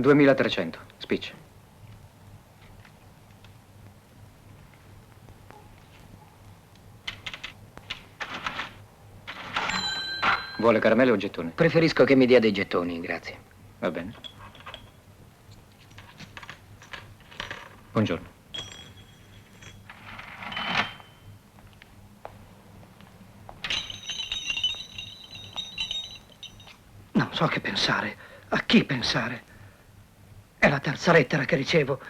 $2.300, speech. Vuole caramelle o gettoni? Preferisco che mi dia dei gettoni, grazie. Va bene. Buongiorno. Non so che pensare. A chi pensare? È la terza lettera che ricevo.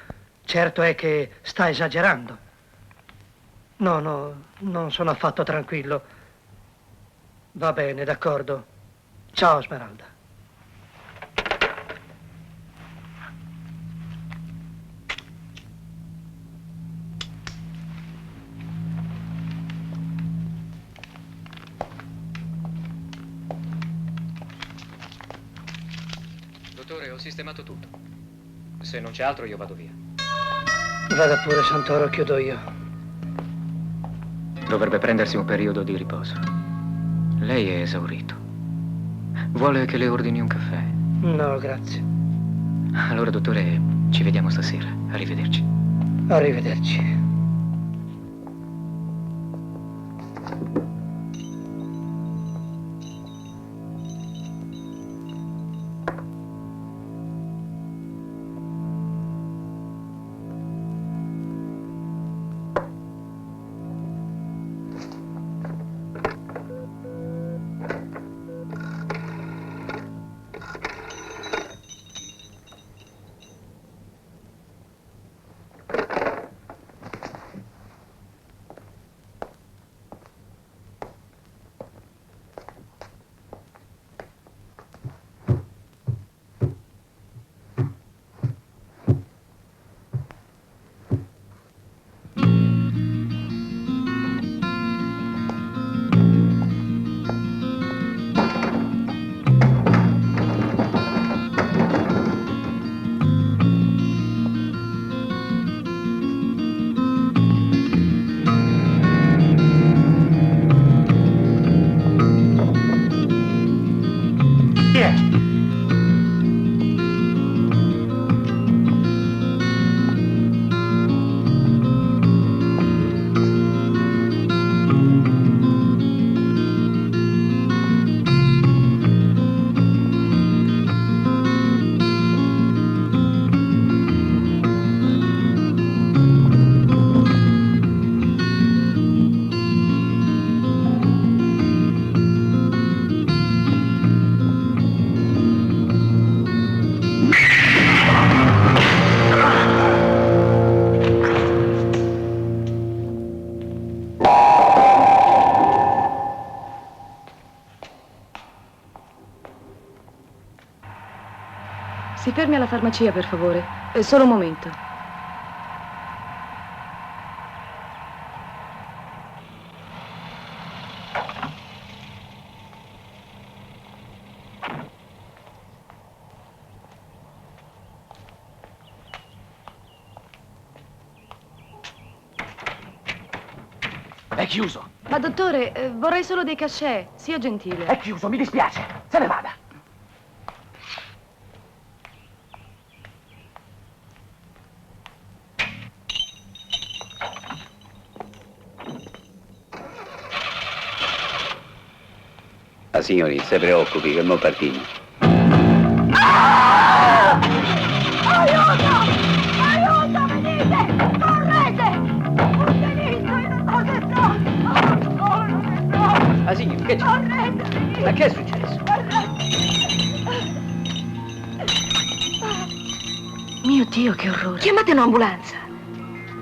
Certo è che sta esagerando. No, non sono affatto tranquillo. Va bene, d'accordo. Ciao, Smeralda. Dottore, ho sistemato tutto. Se non c'è altro io vado via. Vada pure, Santoro, chiudo io. Dovrebbe prendersi un periodo di riposo. Lei è esaurito. Vuole che le ordini un caffè? No, grazie. Allora, dottore, ci vediamo stasera. Arrivederci. Arrivederci. Si fermi alla farmacia, per favore. Solo un momento. È chiuso. Ma dottore, vorrei solo dei cachet. Sia gentile. È chiuso, mi dispiace. Se ne vada. La signori, se preoccupi che mo partiamo. Ah! Aiuto! Aiuto, venite! Correte! Un delitto, io non so che so! Ah, signor, che c'è? Correte, venite! Ma che è successo? Mio Dio, che orrore. Chiamate un'ambulanza!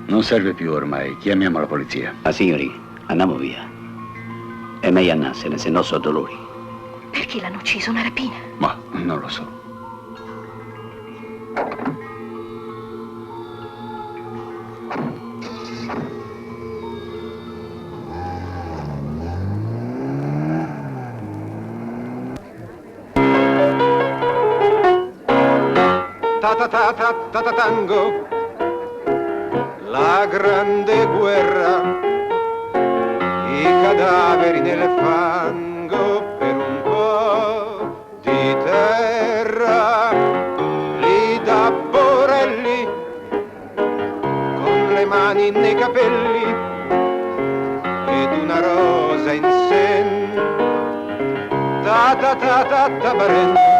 Non serve più ormai, chiamiamo la polizia. Ma signori, andiamo via. È meglio andarsene, se no so dolori. Perché l'hanno ucciso? Una rapina? Ma non lo so. Tango, la grande guerra, i cadaveri nel fango per un po' di terra, lì da Borelli, con le mani nei capelli ed una rosa in sen, Tabarè.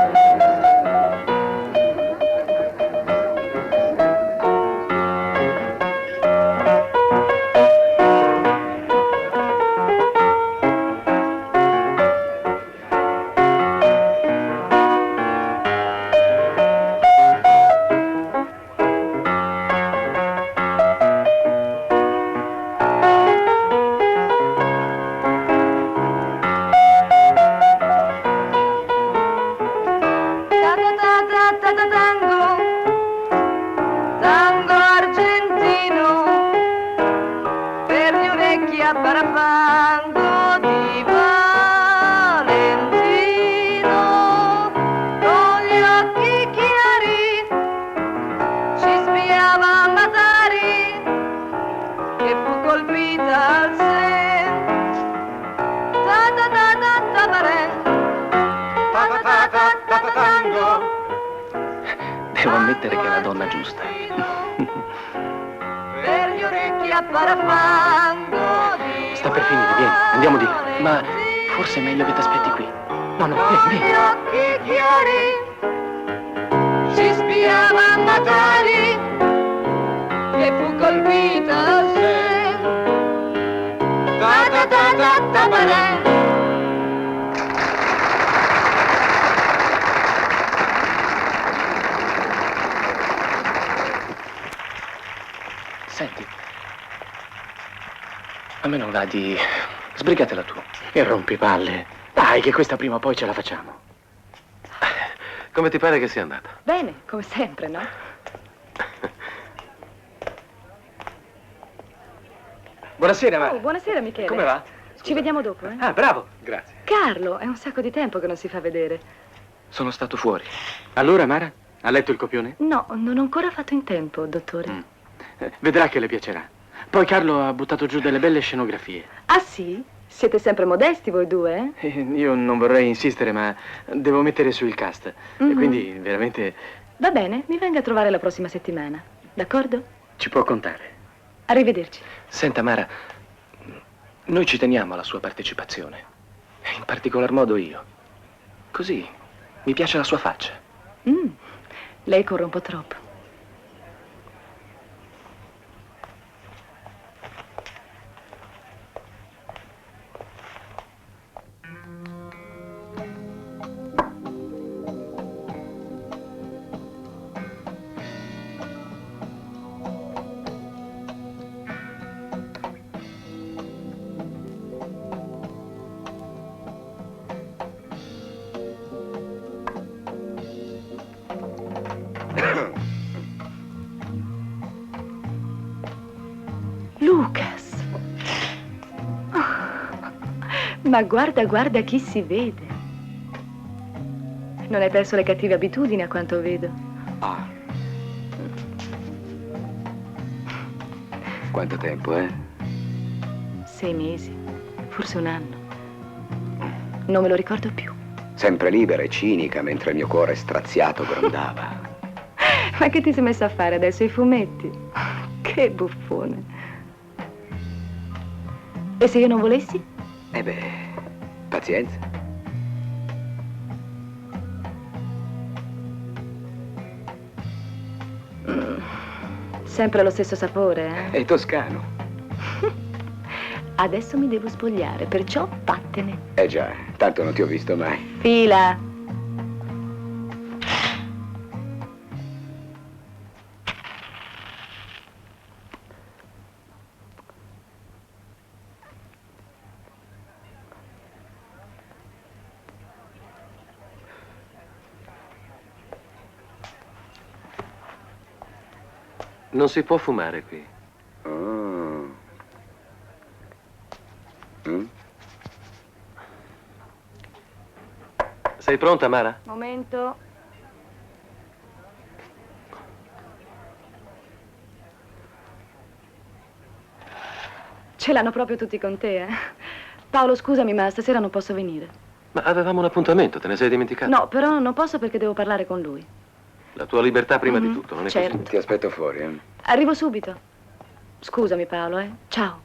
Tango argentino per gli orecchi a barafango di Valentino, con gli occhi chiari ci spiava Matari che fu colpita al sen. Tabarè, tango. Devo ammettere che è la donna giusta. Per gli orecchi a parafango di Sta per finire, vieni, andiamo di là. Ma forse è meglio che ti aspetti qui. No, vieni, vieni. gli occhi chiari ci spiava Matari che fu colpita al sen. Tabarè. Senti, a me non va di... Sbrigatela tu. E rompi palle. Dai, che questa prima o poi ce la facciamo. Come ti pare che sia andata? Bene, come sempre, no? Buonasera, Mara. Oh, buonasera, Michele. Come va? Ci vediamo dopo, eh? Ah, bravo. Grazie. Carlo, è un sacco di tempo che non si fa vedere. Sono stato fuori. Allora, Mara? Ha letto il copione? No, non ho ancora fatto in tempo, dottore. Vedrà che le piacerà. Poi Carlo ha buttato giù delle belle scenografie. Ah, sì? Siete sempre modesti voi due, eh? Io non vorrei insistere, ma devo mettere su il cast. E quindi veramente Va bene, mi venga a trovare la prossima settimana. D'accordo? ci può contare. Arrivederci. Senta, Mara, noi ci teniamo alla sua partecipazione. In particolar modo io. Così mi piace la sua faccia. Lei corre un po' troppo. Lucas. Ma guarda, guarda chi si vede. Non hai perso le cattive abitudini a quanto vedo. Ah. Quanto tempo, eh? 6 mesi, forse un anno. Non me lo ricordo più. Sempre libera e cinica mentre il mio cuore straziato grondava. Ma che ti sei messo a fare adesso, i fumetti? Che buffone. E se io non volessi? Eh beh, pazienza. Sempre lo stesso sapore, eh? È toscano. Adesso mi devo spogliare, perciò vattene. Eh già, tanto non ti ho visto mai. Fila. Non si può fumare qui. Oh. Mm? Sei pronta, Mara? Momento. Ce l'hanno proprio tutti con te, eh? Paolo, scusami, ma stasera non posso venire. Ma avevamo un appuntamento, te ne sei dimenticato? No, però non posso perché devo parlare con lui. La tua libertà prima di Mhm, tutto, non è certo. così? Ti aspetto fuori, eh? Arrivo subito. Scusami, Paolo, eh? Ciao.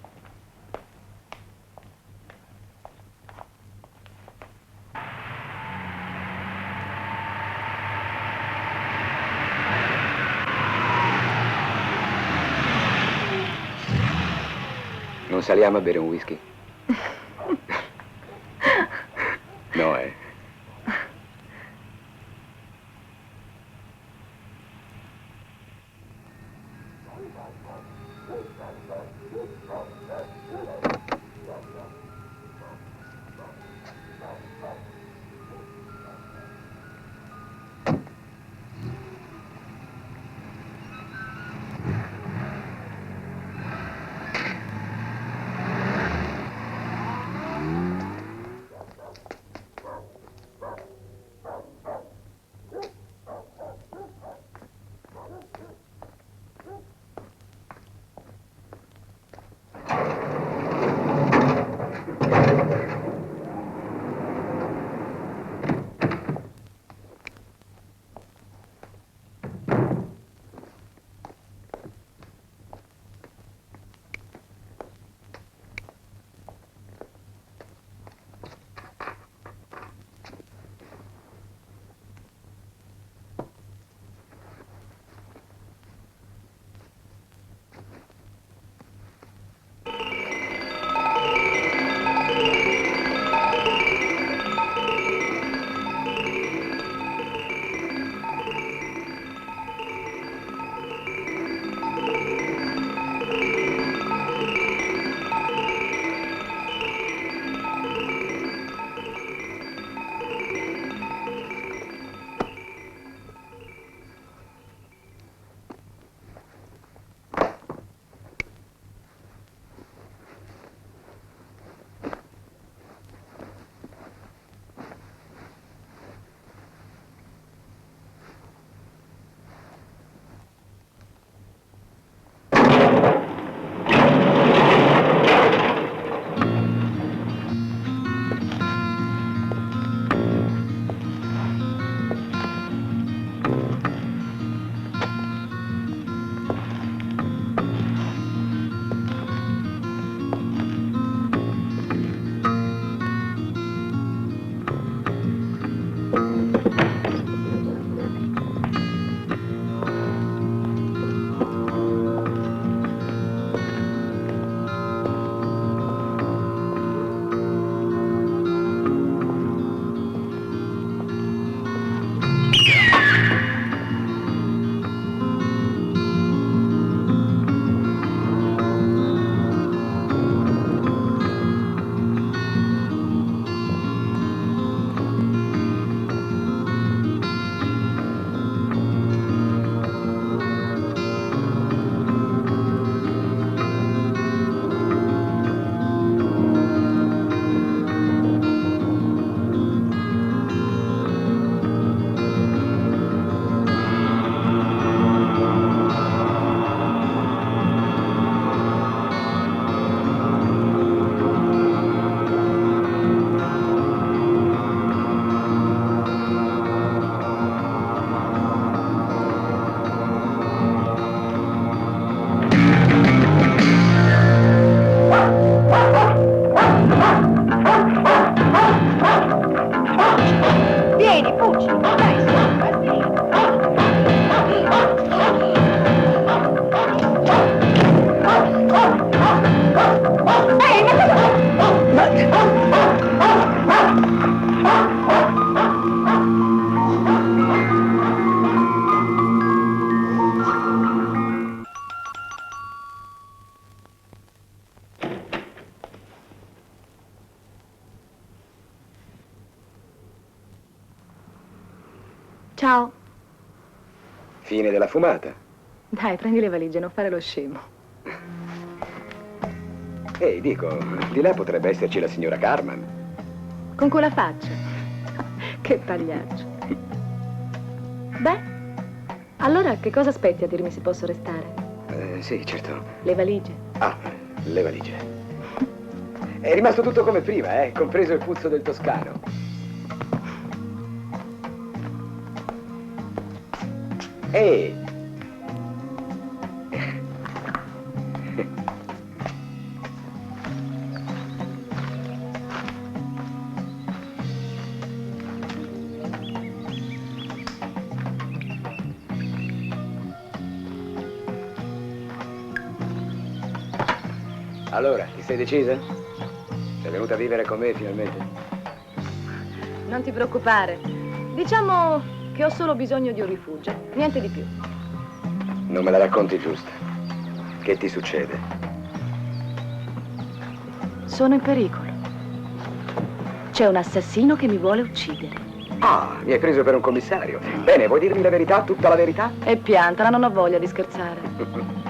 Non saliamo a bere un whisky? No, eh. Ciao. Fine della fumata. Dai, prendi le valigie, non fare lo scemo. Ehi, dico, di là potrebbe esserci la signora Carman. Con quella faccia. Che pagliaccio. Beh, allora che cosa aspetti a dirmi se posso restare? Sì, certo. Le valigie. Ah, le valigie. È rimasto tutto come prima, compreso il puzzo del toscano. Ehi! Allora, ti sei decisa? Sei venuta a vivere con me finalmente? Non ti preoccupare. Diciamo che ho solo bisogno di un rifugio, niente di più. Non me la racconti giusta. Che ti succede? Sono in pericolo. C'è un assassino che mi vuole uccidere. Ah, mi hai preso per un commissario. Bene, vuoi dirmi la verità, tutta la verità? E piantala, non ho voglia di scherzare.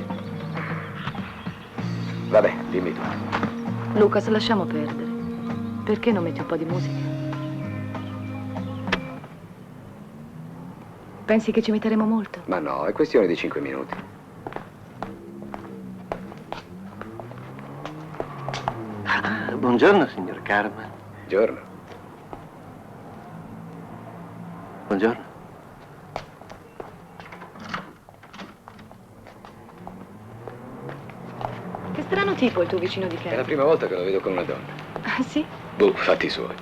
Vabbè, dimmi tu. Lucas, lasciamo perdere. Perché non metti un po' di musica? Pensi che ci metteremo molto? Ma no, è questione di 5 minuti. Buongiorno, signor Carman. Giorno. Buongiorno. Che strano tipo il tuo vicino di È la casa. prima volta che lo vedo con una donna. Ah, sì? Boh, fatti suoi.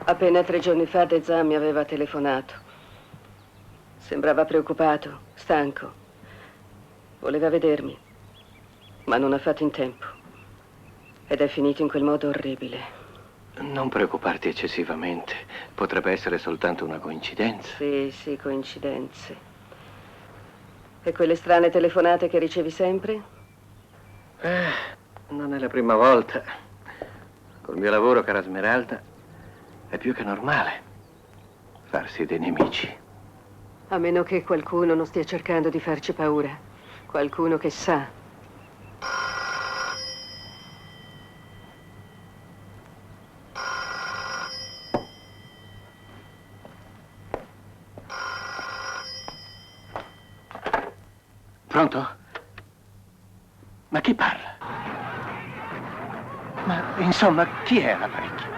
Appena 3 giorni fa Dezan mi aveva telefonato. Sembrava preoccupato, stanco. Voleva vedermi, ma non ha fatto in tempo. Ed è finito in quel modo orribile. Non preoccuparti eccessivamente. Potrebbe essere soltanto una coincidenza. Sì, coincidenze. E quelle strane telefonate che ricevi sempre? Non è la prima volta. Col mio lavoro, cara Smeralda, è più che normale farsi dei nemici. A meno che qualcuno non stia cercando di farci paura. Qualcuno che sa. Pronto? Ma chi parla? Ma insomma, chi è all'apparecchio?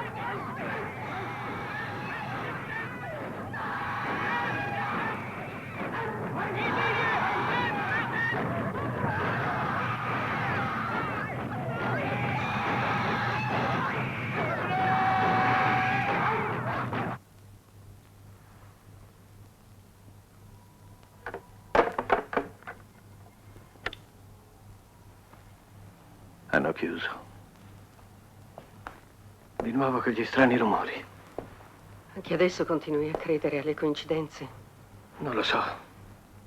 Hanno chiuso. Di nuovo quegli strani rumori. Anche adesso continui a credere alle coincidenze. Non lo so.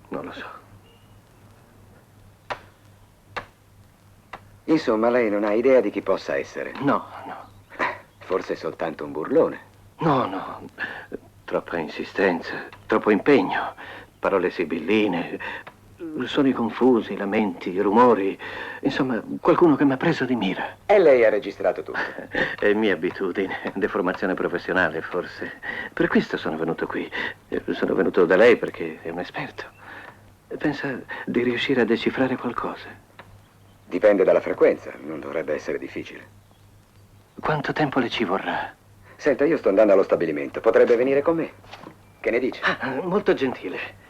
Non lo so. Insomma, lei non ha idea di chi possa essere. No, no. Forse è soltanto un burlone. No, no. Troppa insistenza, troppo impegno. Parole sibilline, suoni confusi, lamenti, rumori. Insomma, qualcuno che mi ha preso di mira. E lei ha registrato tutto. È mia abitudine, deformazione professionale, forse. Per questo sono venuto qui. Sono venuto da lei perché è un esperto. Pensa di riuscire a decifrare qualcosa? Dipende dalla frequenza, non dovrebbe essere difficile. Quanto tempo le ci vorrà? Senta, io sto andando allo stabilimento, potrebbe venire con me. Che ne dice? Ah, molto gentile.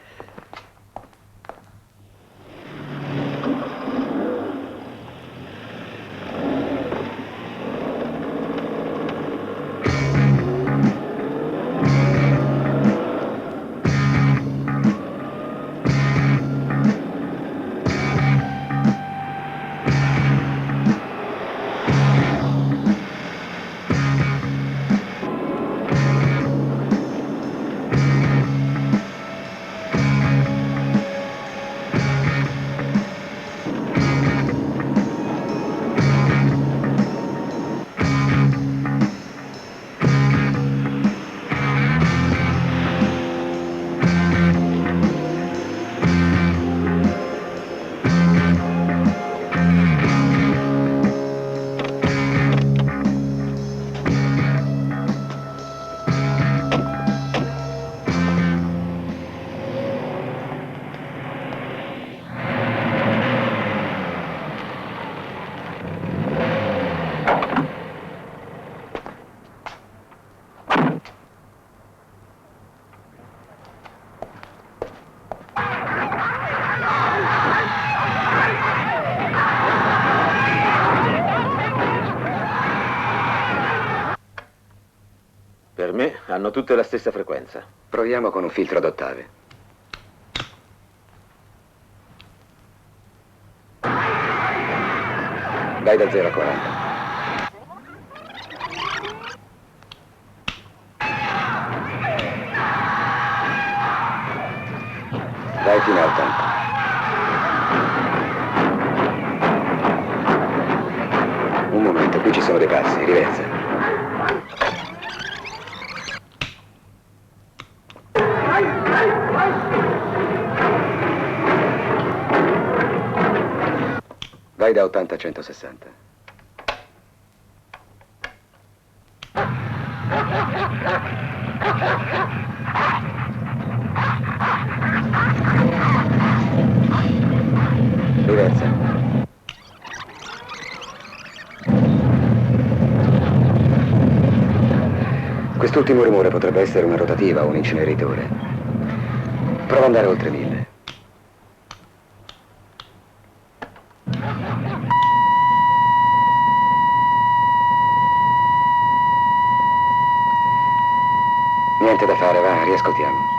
Per me hanno tutte la stessa frequenza. Proviamo con un filtro ad ottave. Vai da 0 a 40. Vai fino a 80. Un momento, qui ci sono dei passi, riversa. Vai da 80 a 160. Riversa. Quest'ultimo rumore potrebbe essere una rotativa o un inceneritore. Prova ad andare oltre 1000. Niente da fare, va, riascoltiamo.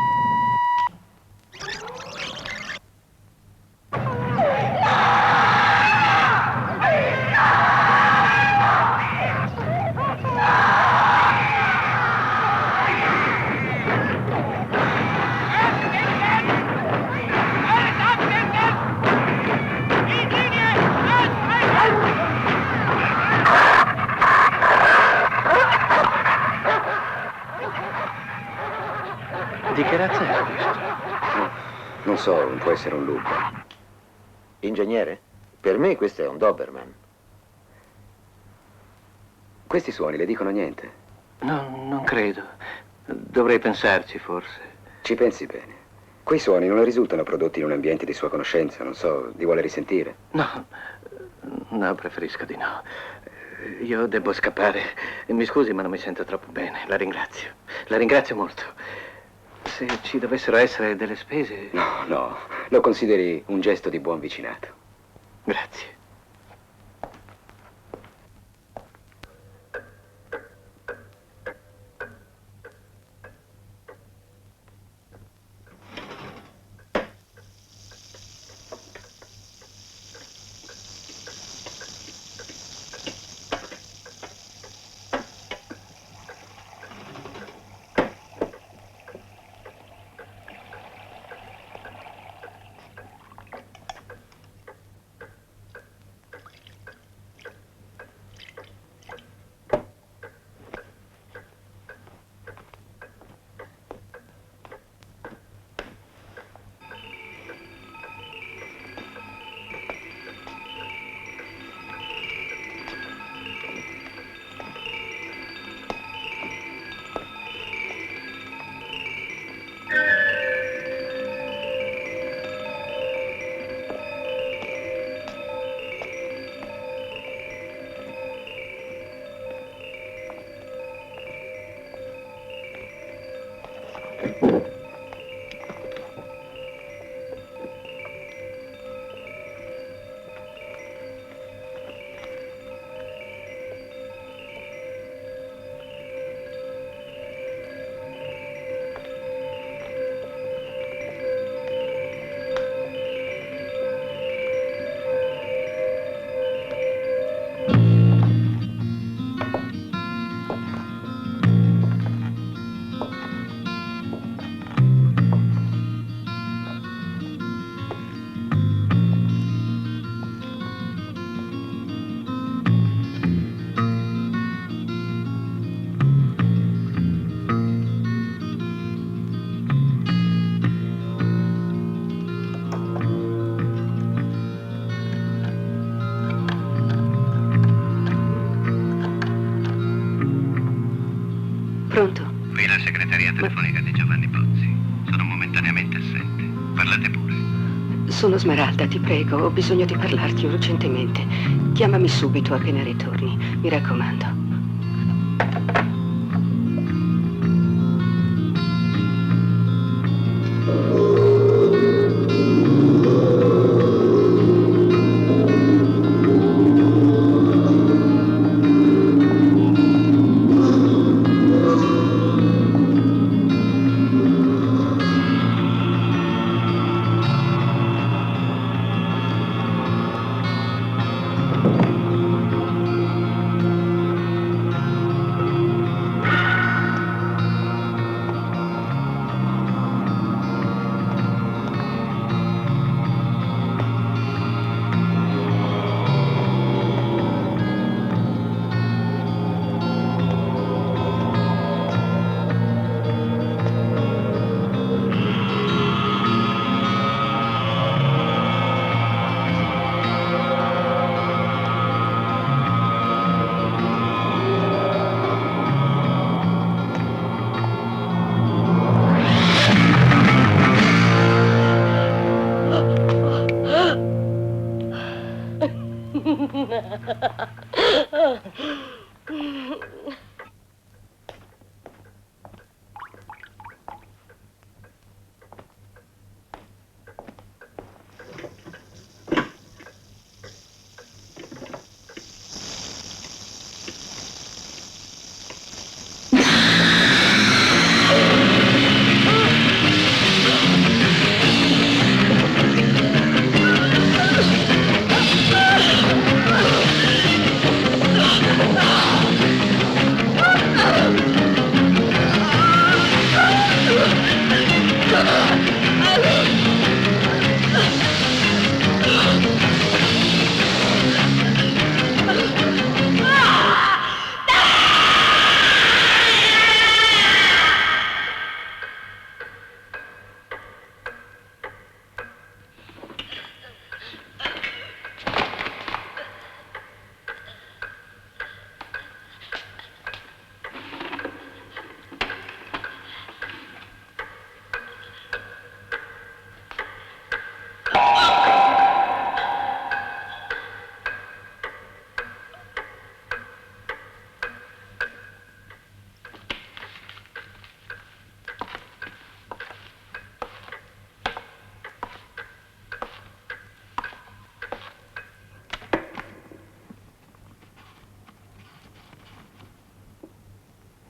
Di che razza è questo? Non so, può essere un lupo. Ingegnere? Per me questo è un Doberman. Questi suoni le dicono niente? No, non credo. Dovrei pensarci, forse. Ci pensi bene. Quei suoni non le risultano prodotti in un ambiente di sua conoscenza, non so, li vuole risentire? No, preferisco di no. Io devo scappare. Mi scusi, ma non mi sento troppo bene. La ringrazio. La ringrazio molto. Se ci dovessero essere delle spese... No, lo consideri un gesto di buon vicinato. Grazie. Pronto? Qui la segreteria telefonica di Giovanni Pozzi. Sono momentaneamente assente. Parlate pure. Sono Smeralda, ti prego, ho bisogno di parlarti urgentemente. Chiamami subito appena ritorni, mi raccomando.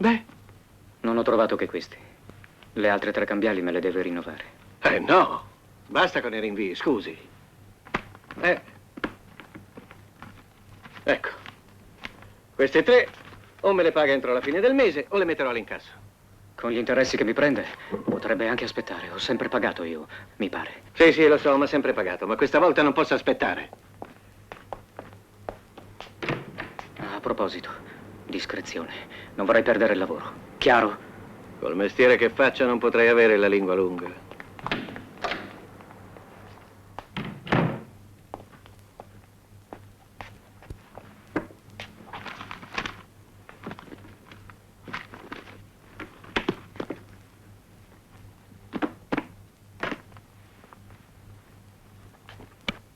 Beh? Non ho trovato che questi. Le altre 3 cambiali me le deve rinnovare. No. Basta con i rinvii, scusi. Ecco. Queste 3 o me le paga entro la fine del mese o le metterò all'incasso. Con gli interessi che mi prende, potrebbe anche aspettare. Ho sempre pagato io, mi pare. Sì, lo so, ma sempre pagato. Ma questa volta non posso aspettare. A proposito, discrezione. Non vorrei perdere il lavoro. Chiaro? Col mestiere che faccio non potrei avere la lingua lunga.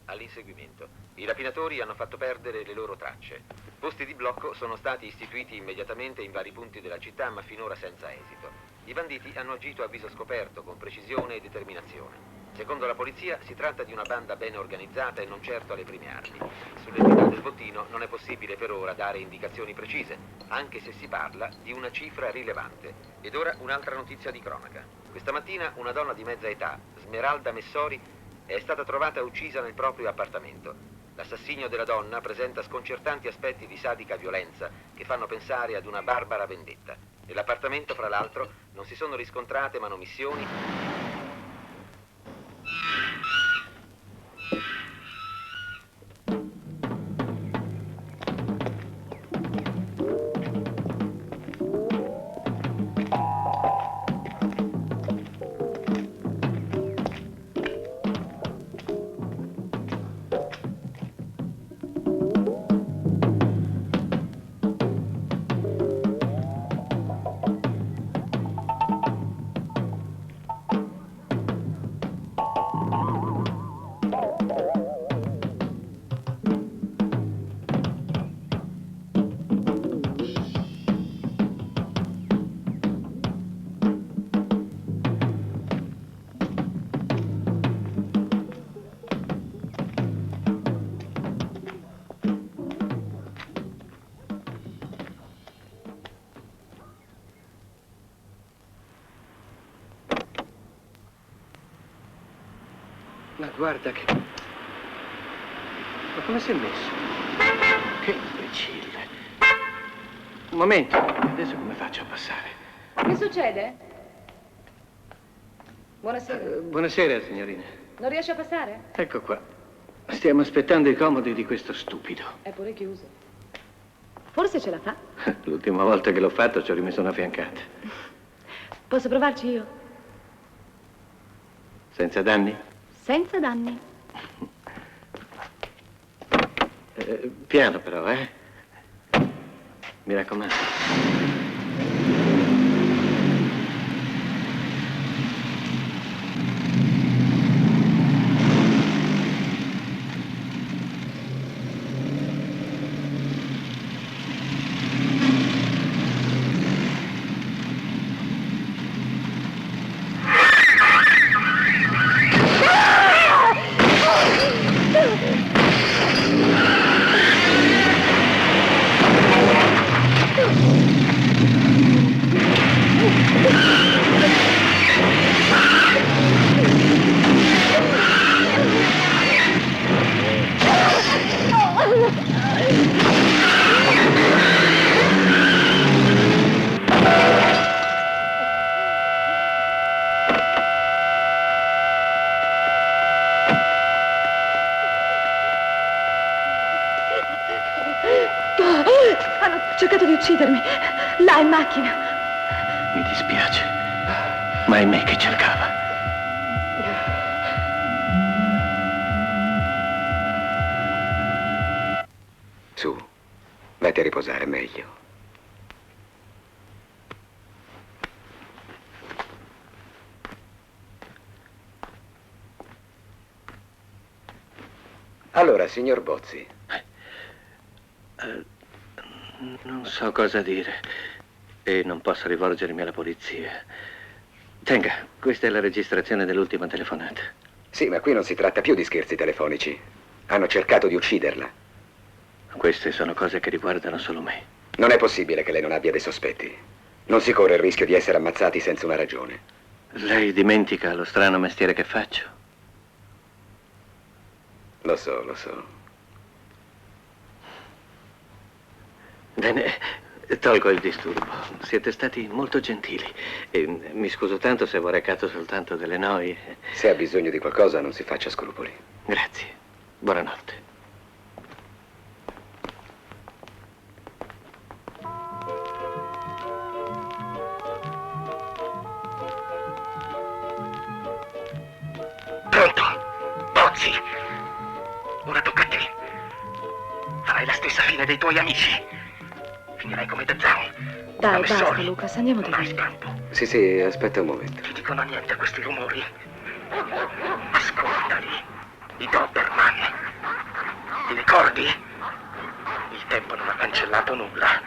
All'inseguimento. I rapinatori hanno fatto perdere le loro tracce. Posti di blocco sono stati istituiti immediatamente in vari punti della città, ma finora senza esito. I banditi hanno agito a viso scoperto, con precisione e determinazione. Secondo la polizia si tratta di una banda ben organizzata e non certo alle prime armi. Sull'entità del bottino non è possibile per ora dare indicazioni precise, anche se si parla di una cifra rilevante. Ed ora un'altra notizia di cronaca. Questa mattina una donna di mezza età, Smeralda Messori, è stata trovata uccisa nel proprio appartamento. L'assassinio della donna presenta sconcertanti aspetti di sadica violenza che fanno pensare ad una barbara vendetta. Nell'appartamento, fra l'altro, non si sono riscontrate manomissioni. Ma guarda che... Ma come si è messo? Che imbecille. Un momento, adesso come faccio a passare? Che succede? Buonasera. Buonasera, signorina. Non riesci a passare? Ecco qua. Stiamo aspettando i comodi di questo stupido. È pure chiuso. Forse ce la fa. L'ultima volta che l'ho fatto ci ho rimesso una fiancata. Posso provarci io? Senza danni? Senza danni. Piano però, Mi raccomando. Hanno cercato di uccidermi. Là in macchina. Mi dispiace, ma è me che cercava. Su, vatti a riposare, meglio. Allora, signor Bozzi. Non so cosa dire e non posso rivolgermi alla polizia. Tenga, questa è la registrazione dell'ultima telefonata. Sì, ma qui non si tratta più di scherzi telefonici. Hanno cercato di ucciderla. Queste sono cose che riguardano solo me. Non è possibile che lei non abbia dei sospetti. Non si corre il rischio di essere ammazzati senza una ragione. Lei dimentica lo strano mestiere che faccio? Lo so, lo so. Bene, tolgo il disturbo. Siete stati molto gentili. E mi scuso tanto se ho recato soltanto delle noie. Se ha bisogno di qualcosa, non si faccia scrupoli. Grazie. Buonanotte. Pronto? Bozzi. Ora tocca a te. Farai la stessa fine dei tuoi amici. Finirai come Dezzan. Dai, basta, Lucas, andiamo di qui. Sì, sì, aspetta un momento. Ti dicono niente questi rumori? Ascoltali. I Doberman. Ti ricordi? Il tempo non ha cancellato nulla.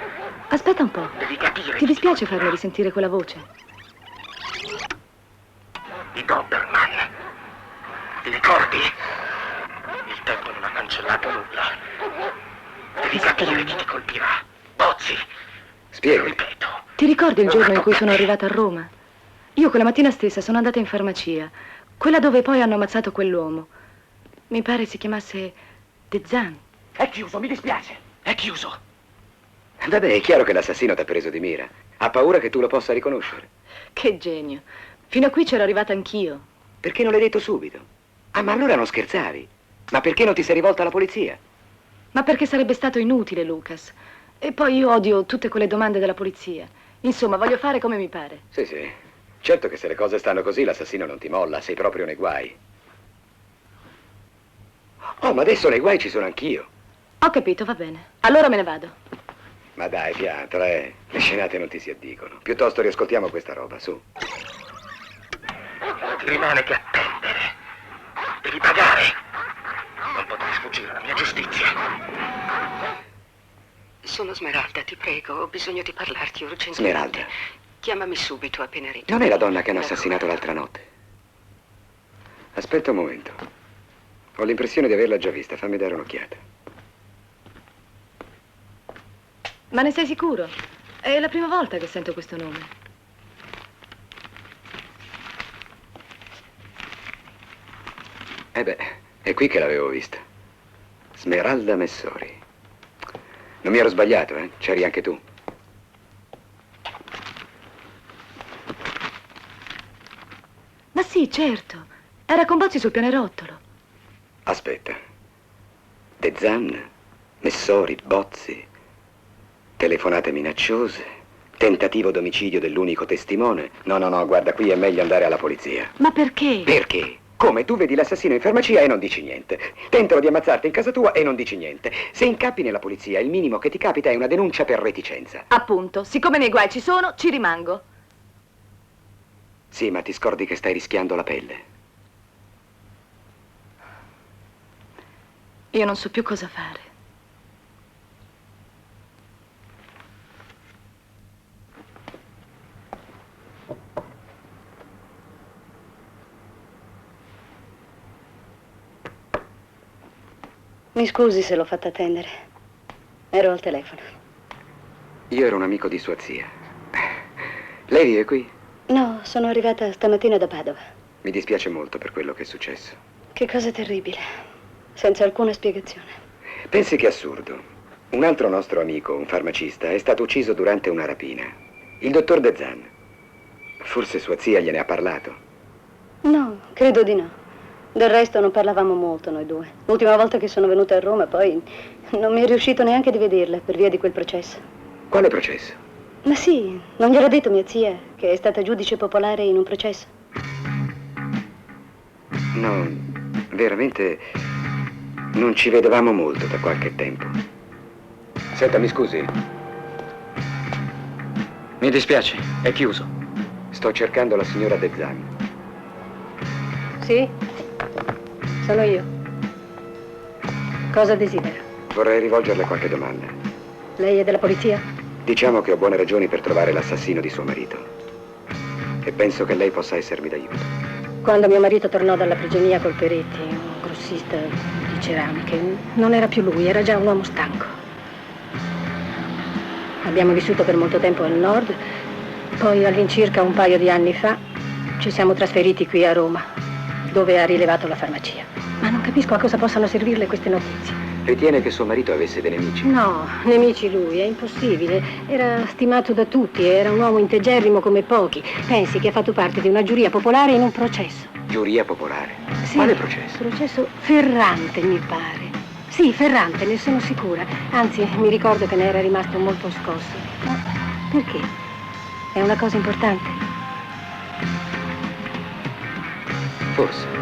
Aspetta un po'. Devi capire. Ti dispiace farmi risentire quella voce? I Doberman. Ti ricordi? Il tempo non ha cancellato nulla. Devi capire chi ti colpirà. Bozzi. Spiega. Ripeto. Ti ricordi il giorno in cui sono arrivata a Roma? Io quella mattina stessa sono andata in farmacia, quella dove poi hanno ammazzato quell'uomo. Mi pare si chiamasse Dezzan. È chiuso, mi dispiace. È chiuso. Vabbè, è chiaro che l'assassino t'ha preso di mira. Ha paura che tu lo possa riconoscere. Che genio. Fino a qui c'ero arrivata anch'io. Perché non l'hai detto subito? Ah, ma allora non scherzavi. Ma perché non ti sei rivolta alla polizia? Ma perché sarebbe stato inutile, Lucas. E poi io odio tutte quelle domande della polizia. Insomma, voglio fare come mi pare. Sì, sì. Certo che se le cose stanno così l'assassino non ti molla, sei proprio nei guai. Oh, ma adesso nei guai ci sono anch'io. Ho capito, va bene. Allora me ne vado. Ma dai, piantala, Le scenate non ti si addicono. Piuttosto riascoltiamo questa roba, su. Ti rimane che attendere. Devi pagare. Non potrei sfuggire alla mia giustizia. Sono Smeralda, ti prego, ho bisogno di parlarti urgentemente. Smeralda. Chiamami subito appena ritorni. Non è la donna che hanno assassinato l'altra notte? Aspetta un momento. Ho l'impressione di averla già vista, fammi dare un'occhiata. Ma ne sei sicuro? È la prima volta che sento questo nome. Beh, è qui che l'avevo vista. Smeralda Messori. Non mi ero sbagliato, eh? C'eri anche tu. Ma sì, certo. Era con Bozzi sul pianerottolo. Aspetta. Dezzan, Messori, Bozzi, telefonate minacciose, tentativo d'omicidio dell'unico testimone. No, guarda, qui è meglio andare alla polizia. Ma perché? Perché? Come? Tu vedi l'assassino in farmacia e non dici niente. Tentano di ammazzarti in casa tua e non dici niente. Se incappi nella polizia, il minimo che ti capita è una denuncia per reticenza. Appunto, siccome nei guai ci sono, ci rimango. Sì, ma ti scordi che stai rischiando la pelle. Io non so più cosa fare. Mi scusi se l'ho fatta attendere. Ero al telefono. Io ero un amico di sua zia. Lei vive qui? No, sono arrivata stamattina da Padova. Mi dispiace molto per quello che è successo. Che cosa terribile. Senza alcuna spiegazione. Pensi che assurdo. Un altro nostro amico, un farmacista, è stato ucciso durante una rapina. Il dottor Dezzan. Forse sua zia gliene ha parlato. No, credo di no. Del resto non parlavamo molto noi due. L'ultima volta che sono venuta a Roma poi non mi è riuscito neanche di vederla per via di quel processo. Quale processo? Ma sì, non gliel'ha detto mia zia che è stata giudice popolare in un processo? No, veramente non ci vedevamo molto da qualche tempo. Senta, mi scusi. Mi dispiace, è chiuso. Sto cercando la signora Dezzan. Sì, sono io. Cosa desidera? Vorrei rivolgerle qualche domanda. Lei è della polizia? Diciamo che ho buone ragioni per trovare l'assassino di suo marito. E penso che lei possa essermi d'aiuto. Quando mio marito tornò dalla prigionia col Peretti, un grossista di ceramiche, non era più lui, era già un uomo stanco. Abbiamo vissuto per molto tempo al nord Poi all'incirca un paio di anni fa ci siamo trasferiti qui a Roma, dove ha rilevato la farmacia. Ma non capisco a cosa possano servirle queste notizie. Ritiene che suo marito avesse dei nemici? No, nemici lui, è impossibile. Era stimato da tutti, era un uomo integerrimo come pochi. Pensi che ha fatto parte di una giuria popolare in un processo. Giuria popolare? Sì, quale processo? Processo Ferrante, mi pare. Sì, Ferrante, ne sono sicura. Anzi, mi ricordo che ne era rimasto molto scosso. Ma perché? È una cosa importante? Forse.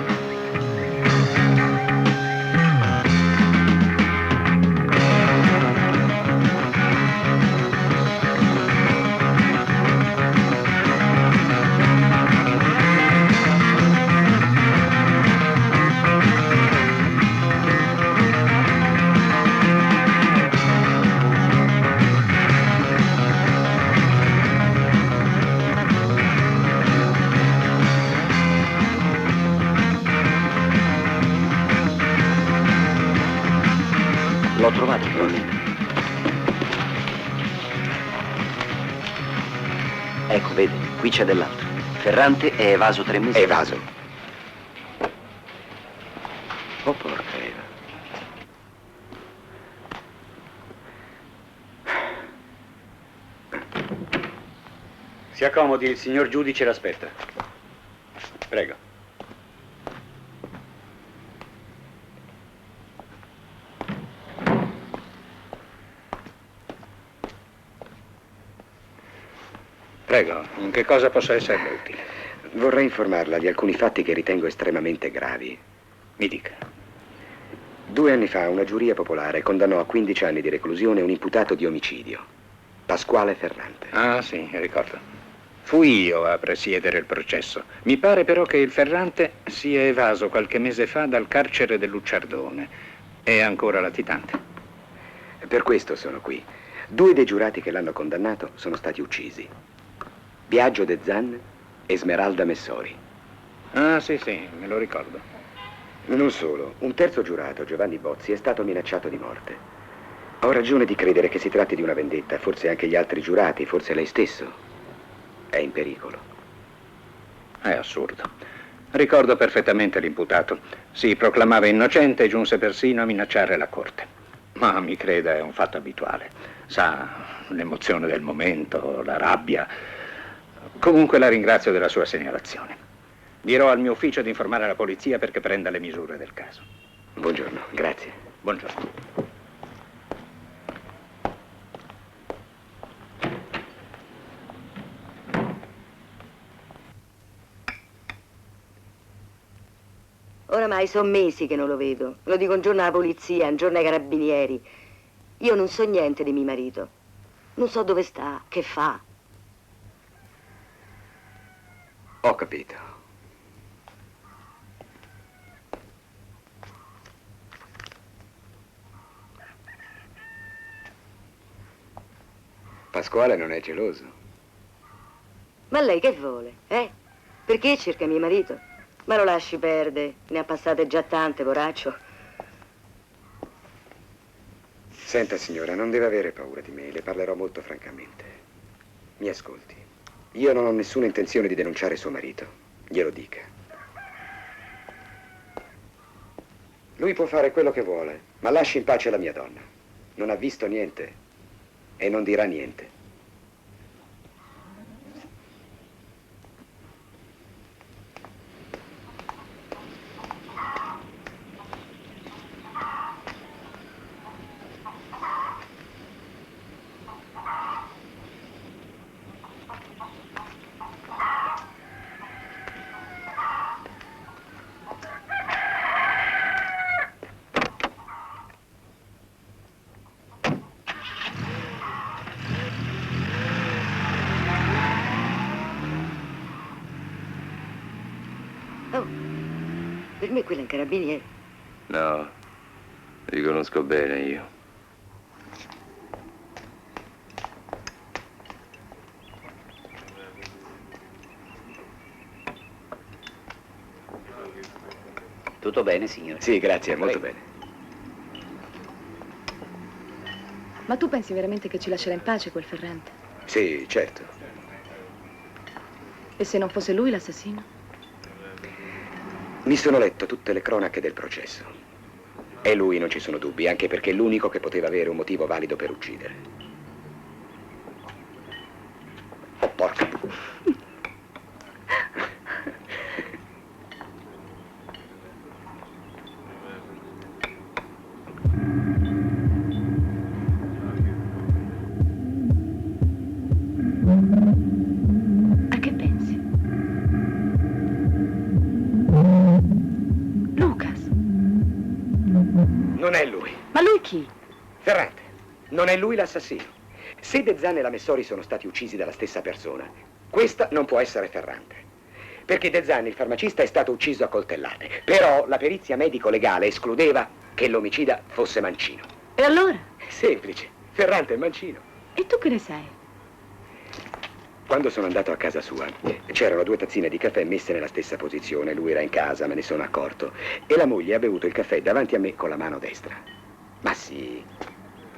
L'ho trovato, probabilmente. Ecco, vede, qui c'è dell'altro. Ferrante è evaso 3 mesi. Evaso? Oh, porca Eva. Si accomodi, il signor giudice l'aspetta. Prego. Prego, in che cosa possa esserle utile? Vorrei informarla di alcuni fatti che ritengo estremamente gravi. Mi dica. 2 anni fa una giuria popolare condannò a 15 anni di reclusione un imputato di omicidio, Pasquale Ferrante. Ah, sì, ricordo. Fui io a presiedere il processo. Mi pare però che il Ferrante sia evaso qualche mese fa dal carcere del Lucciardone. È ancora latitante. Per questo sono qui. 2 dei giurati che l'hanno condannato sono stati uccisi. Biagio De Zan e Smeralda Messori. Ah, sì, me lo ricordo. Non solo, un terzo giurato, Giovanni Bozzi, è stato minacciato di morte. Ho ragione di credere che si tratti di una vendetta, forse anche gli altri giurati, forse lei stesso. È in pericolo. È assurdo. Ricordo perfettamente l'imputato. Si proclamava innocente e giunse persino a minacciare la corte. Ma mi creda, è un fatto abituale. Sa, l'emozione del momento, la rabbia. Comunque la ringrazio della sua segnalazione. Dirò al mio ufficio di informare la polizia perché prenda le misure del caso. Buongiorno, grazie. Buongiorno. Oramai sono mesi che non lo vedo. Lo dico un giorno alla polizia, un giorno ai carabinieri. Io non so niente di mio marito. Non so dove sta, che fa. Ho capito. Pasquale non è geloso. Ma lei che vuole, eh? Perché cerca mio marito? Ma lo lasci perdere, ne ha passate già tante, poraccio. Senta, signora, non deve avere paura di me, le parlerò molto francamente. Mi ascolti. Io non ho nessuna intenzione di denunciare suo marito, glielo dica. Lui può fare quello che vuole, ma lasci in pace la mia donna. Non ha visto niente e non dirà niente. Per me quello è un carabiniere. No, li conosco bene io. Tutto bene, signore? Sì, grazie, molto Prego. bene. Ma tu pensi veramente che ci lascerà in pace quel Ferrante? Sì, certo. E se non fosse lui l'assassino? Mi sono letto tutte le cronache del processo. E lui, non ci sono dubbi, anche perché è l'unico che poteva avere un motivo valido per uccidere. Oh, porca. A che pensi? Lucas. Non è lui. Ma lui chi? Ferrante, non è lui l'assassino. Se De Zan e la Messori sono stati uccisi dalla stessa persona, questa non può essere Ferrante. Perché De Zan, il farmacista, è stato ucciso a coltellate. Però la perizia medico-legale escludeva che l'omicida fosse Mancino. E allora? Semplice, Ferrante è Mancino. E tu che ne sai? Quando sono andato a casa sua, c'erano 2 tazzine di caffè messe nella stessa posizione. Lui era in casa, me ne sono accorto. E la moglie ha bevuto il caffè davanti a me con la mano destra. Ma sì,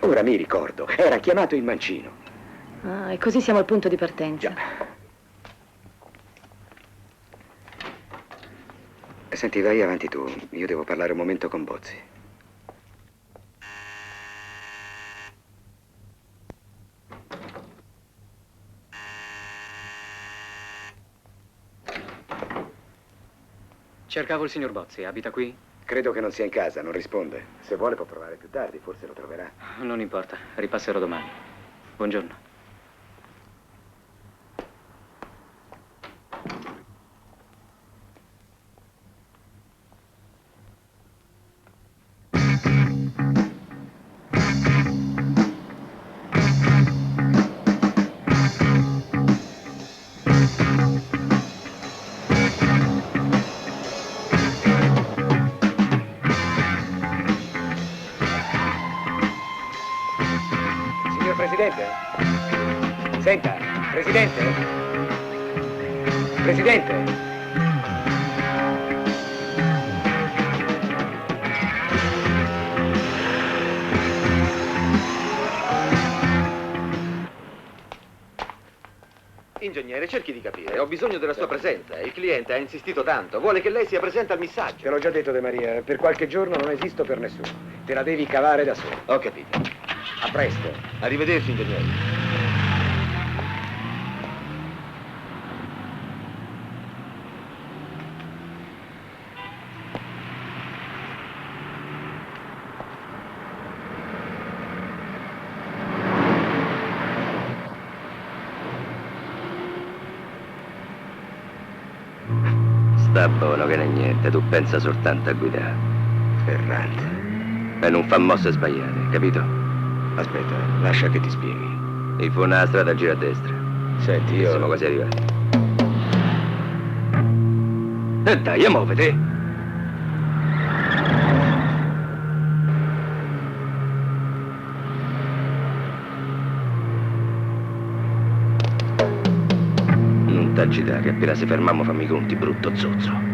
ora mi ricordo, era chiamato il Mancino. Ah, e così siamo al punto di partenza. Già. Senti, vai avanti tu. Io devo parlare un momento con Bozzi. Cercavo il signor Bozzi, abita qui? Credo che non sia in casa, non risponde. Se vuole può provare più tardi, forse lo troverà. Non importa, ripasserò domani. Buongiorno. Signor Presidente? Senta, Presidente? Presidente? Ingegnere, cerchi di capire. Ho bisogno della sua presenza. Il cliente ha insistito tanto. Vuole che lei sia presente al missaggio. Te l'ho già detto, De Maria, per qualche giorno non esisto per nessuno. Te la devi cavare da solo. Ho capito. A presto. Arrivederci, ingegnere. Sta buono che non è niente, tu pensa soltanto a guidare. Ferrante. E non fa mosse sbagliate, capito? Aspetta, lascia che ti spieghi. Il fu una strada gira a destra. Senti, io... Siamo quasi arrivati. E dai, muoviti! Non t'agitare, appena si fermammo fammi i conti, brutto zozzo.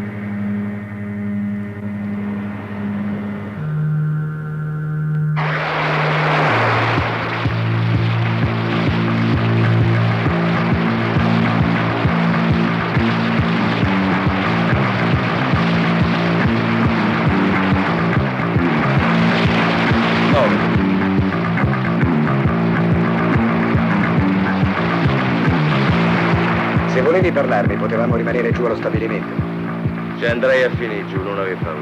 Se volevi parlarmi, potevamo rimanere giù allo stabilimento. Ci andrei a finire giù, non avevo paura.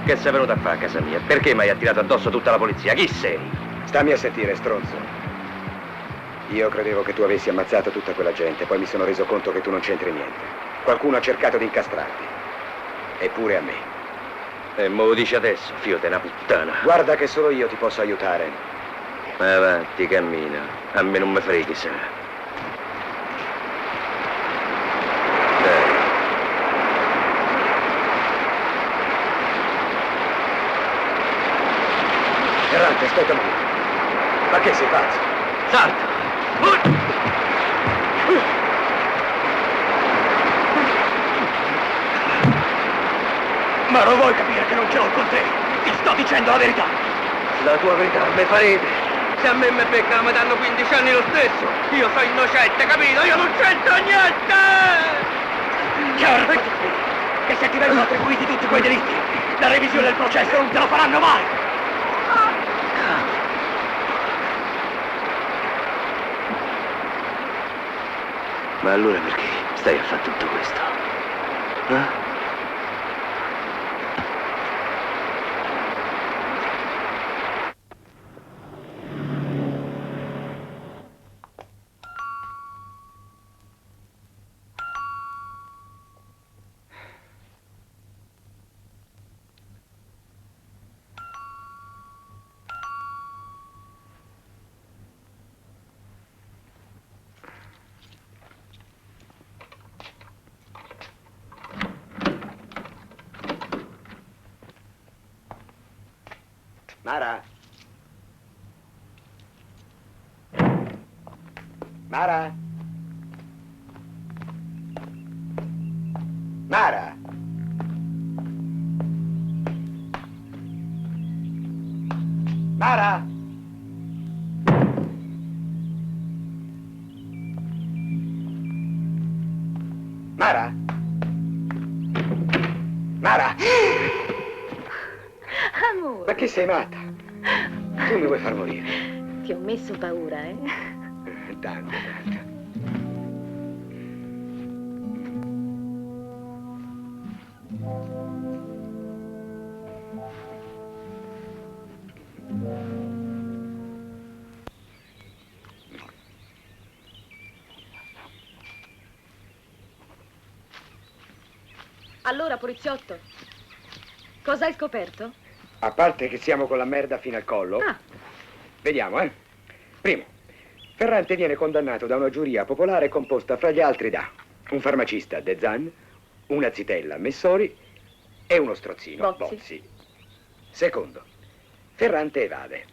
Che sei venuto a fare a casa mia? Perché mi hai attirato addosso tutta la polizia? Chi sei? Stammi a sentire, stronzo. Io credevo che tu avessi ammazzato tutta quella gente, poi mi sono reso conto che tu non c'entri niente. Qualcuno ha cercato di incastrarti. Eppure a me. E mo lo dici adesso, figlio di una puttana. Guarda che solo io ti posso aiutare. Avanti, cammina. A me non mi freghi, sa. Ferrante, aspetta un momento. Ma che sei pazzo? Salta! Ma non vuoi capire che non ce l'ho con te? Ti sto dicendo la verità. La tua verità me farete. Se a me beccano mi danno 15 anni lo stesso. Io sono innocente, capito? Io non c'entro niente! erano attribuiti tutti quei delitti. La revisione del processo non te lo faranno mai! Ma allora perché stai a fare tutto questo? Eh? Mara? Mara? Mara? Mara? Mara? Mara? Amore. Ma che sei matta? Tu mi vuoi far morire? Ti ho messo paura, eh? Tanto, tanto. Allora, poliziotto, cosa hai scoperto? A parte che siamo con la merda fino al collo. Ah. Vediamo, eh. Primo, Ferrante viene condannato da una giuria popolare composta fra gli altri da un farmacista, De Zan, una zitella, Messori, e uno strozzino, Bozzi. Secondo, Ferrante evade.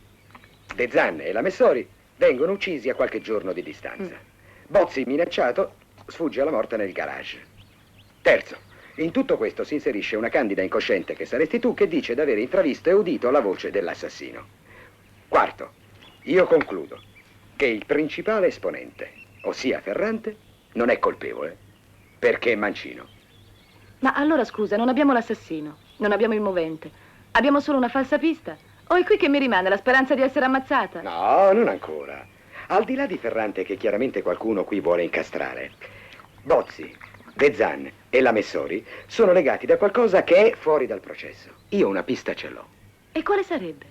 De Zan e la Messori vengono uccisi a qualche giorno di distanza. Bozzi, minacciato, sfugge alla morte nel garage. Terzo, in tutto questo si inserisce una candida incosciente che saresti tu che dice di aver intravisto e udito la voce dell'assassino. Quarto, io concludo che il principale esponente, ossia Ferrante, non è colpevole perché è mancino. Ma allora scusa, non abbiamo l'assassino, non abbiamo il movente, abbiamo solo una falsa pista? O è qui che mi rimane la speranza di essere ammazzata? No, non ancora. Al di là di Ferrante che chiaramente qualcuno qui vuole incastrare, Bozzi, De Zan e la Messori sono legati da qualcosa che è fuori dal processo. Io una pista ce l'ho. E quale sarebbe?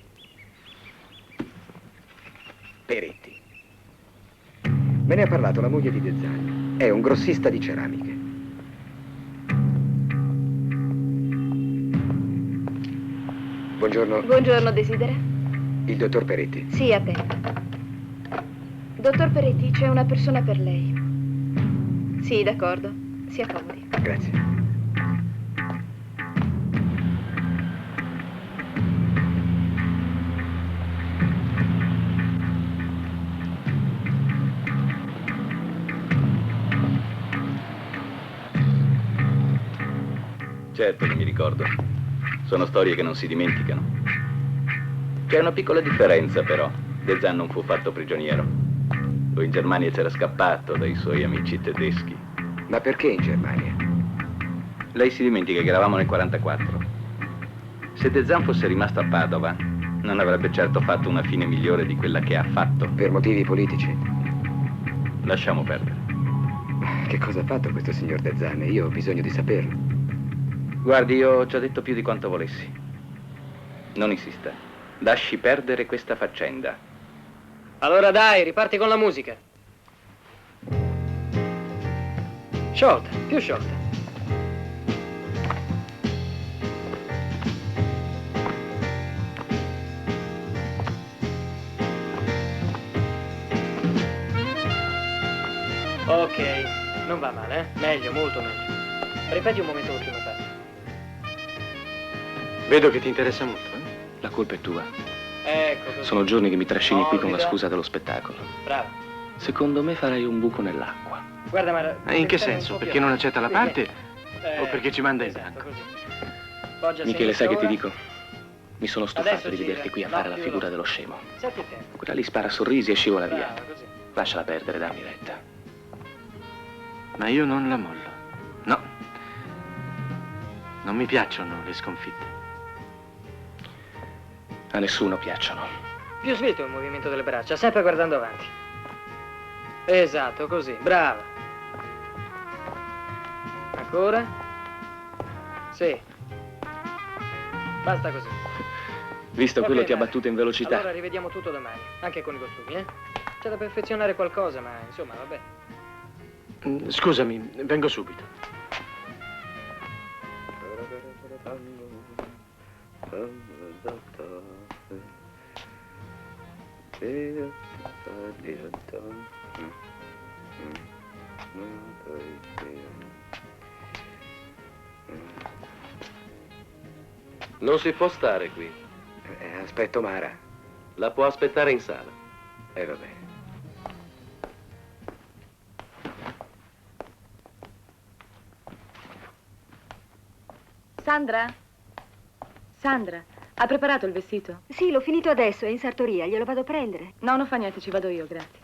Peretti. Me ne ha parlato la moglie di De Zan. È un grossista di ceramiche. Buongiorno. Buongiorno, desidera? Il dottor Peretti. Sì, a te. Dottor Peretti, c'è una persona per lei. Sì, d'accordo. Si accomodi. Grazie. Certo che mi ricordo. Sono storie che non si dimenticano. C'è una piccola differenza, però. De Zan non fu fatto prigioniero. Lui in Germania c'era scappato dai suoi amici tedeschi. Ma perché in Germania? Lei si dimentica che eravamo nel 44. Se De Zan fosse rimasto a Padova, non avrebbe certo fatto una fine migliore di quella che ha fatto. Per motivi politici? Lasciamo perdere. Che cosa ha fatto questo signor De Zan? Io ho bisogno di saperlo. Guardi, io ho già detto più di quanto volessi. Non insista. Lasci perdere questa faccenda. Allora dai, riparti con la musica. Sciolta, più sciolta. Ok, non va male, eh? Meglio, molto meglio. Ripeti un momento l'ultima parte. Vedo che ti interessa molto, eh? La colpa è tua. Ecco così. Sono giorni che mi trascini qui con la Morbida. scusa dello spettacolo. Brava. Secondo me farai un buco nell'acqua. Guarda, ma... E in che senso? Perché non accetta la parte? O perché ci manda in esatto, bianco? Poggia a Michele, sai sinistra che ti ora. dico? Mi sono stufato Adesso di gira. vederti qui a No, fare la più figura veloce. dello scemo. Senti il tempo. Quella lì spara sorrisi e scivola via. Brava, così. Lasciala perdere, dammi retta. Ma io non la mollo. No. Non mi piacciono le sconfitte. A nessuno piacciono. Più svelto il movimento delle braccia, sempre guardando avanti. Esatto, così, brava. Ancora? Sì. Basta così. Visto Va quello bene. ti ha battuto in velocità. Allora rivediamo tutto domani, anche con i costumi, eh? C'è da perfezionare qualcosa, ma insomma, vabbè. Scusami, vengo subito. Non si può stare qui. Aspetto Mara. La può aspettare in sala. Va bene. Sandra? Sandra, ha preparato il vestito? Sì, l'ho finito adesso, è in sartoria, glielo vado a prendere. No, non fa niente, ci vado io, grazie.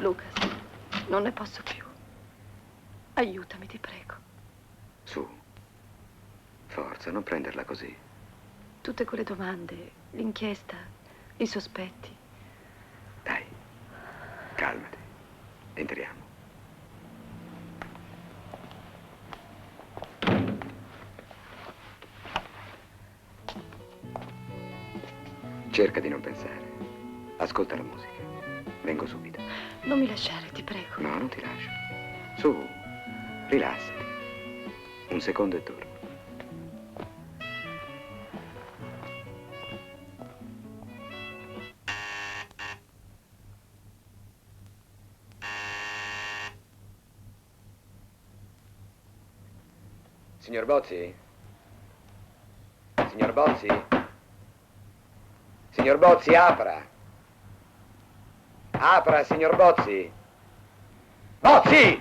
Lucas, non ne posso più. Aiutami, ti prego. Su. Forza, non prenderla così. Tutte quelle domande, l'inchiesta, i sospetti. Dai, calmati. Entriamo. Cerca di non pensare. Ascolta la musica. Vengo subito. Non mi lasciare, ti prego. No, non ti lascio. Su, rilassati. Un secondo e torno. Signor Bozzi? Signor Bozzi? Signor Bozzi, apra! Apra, signor Bozzi! Bozzi!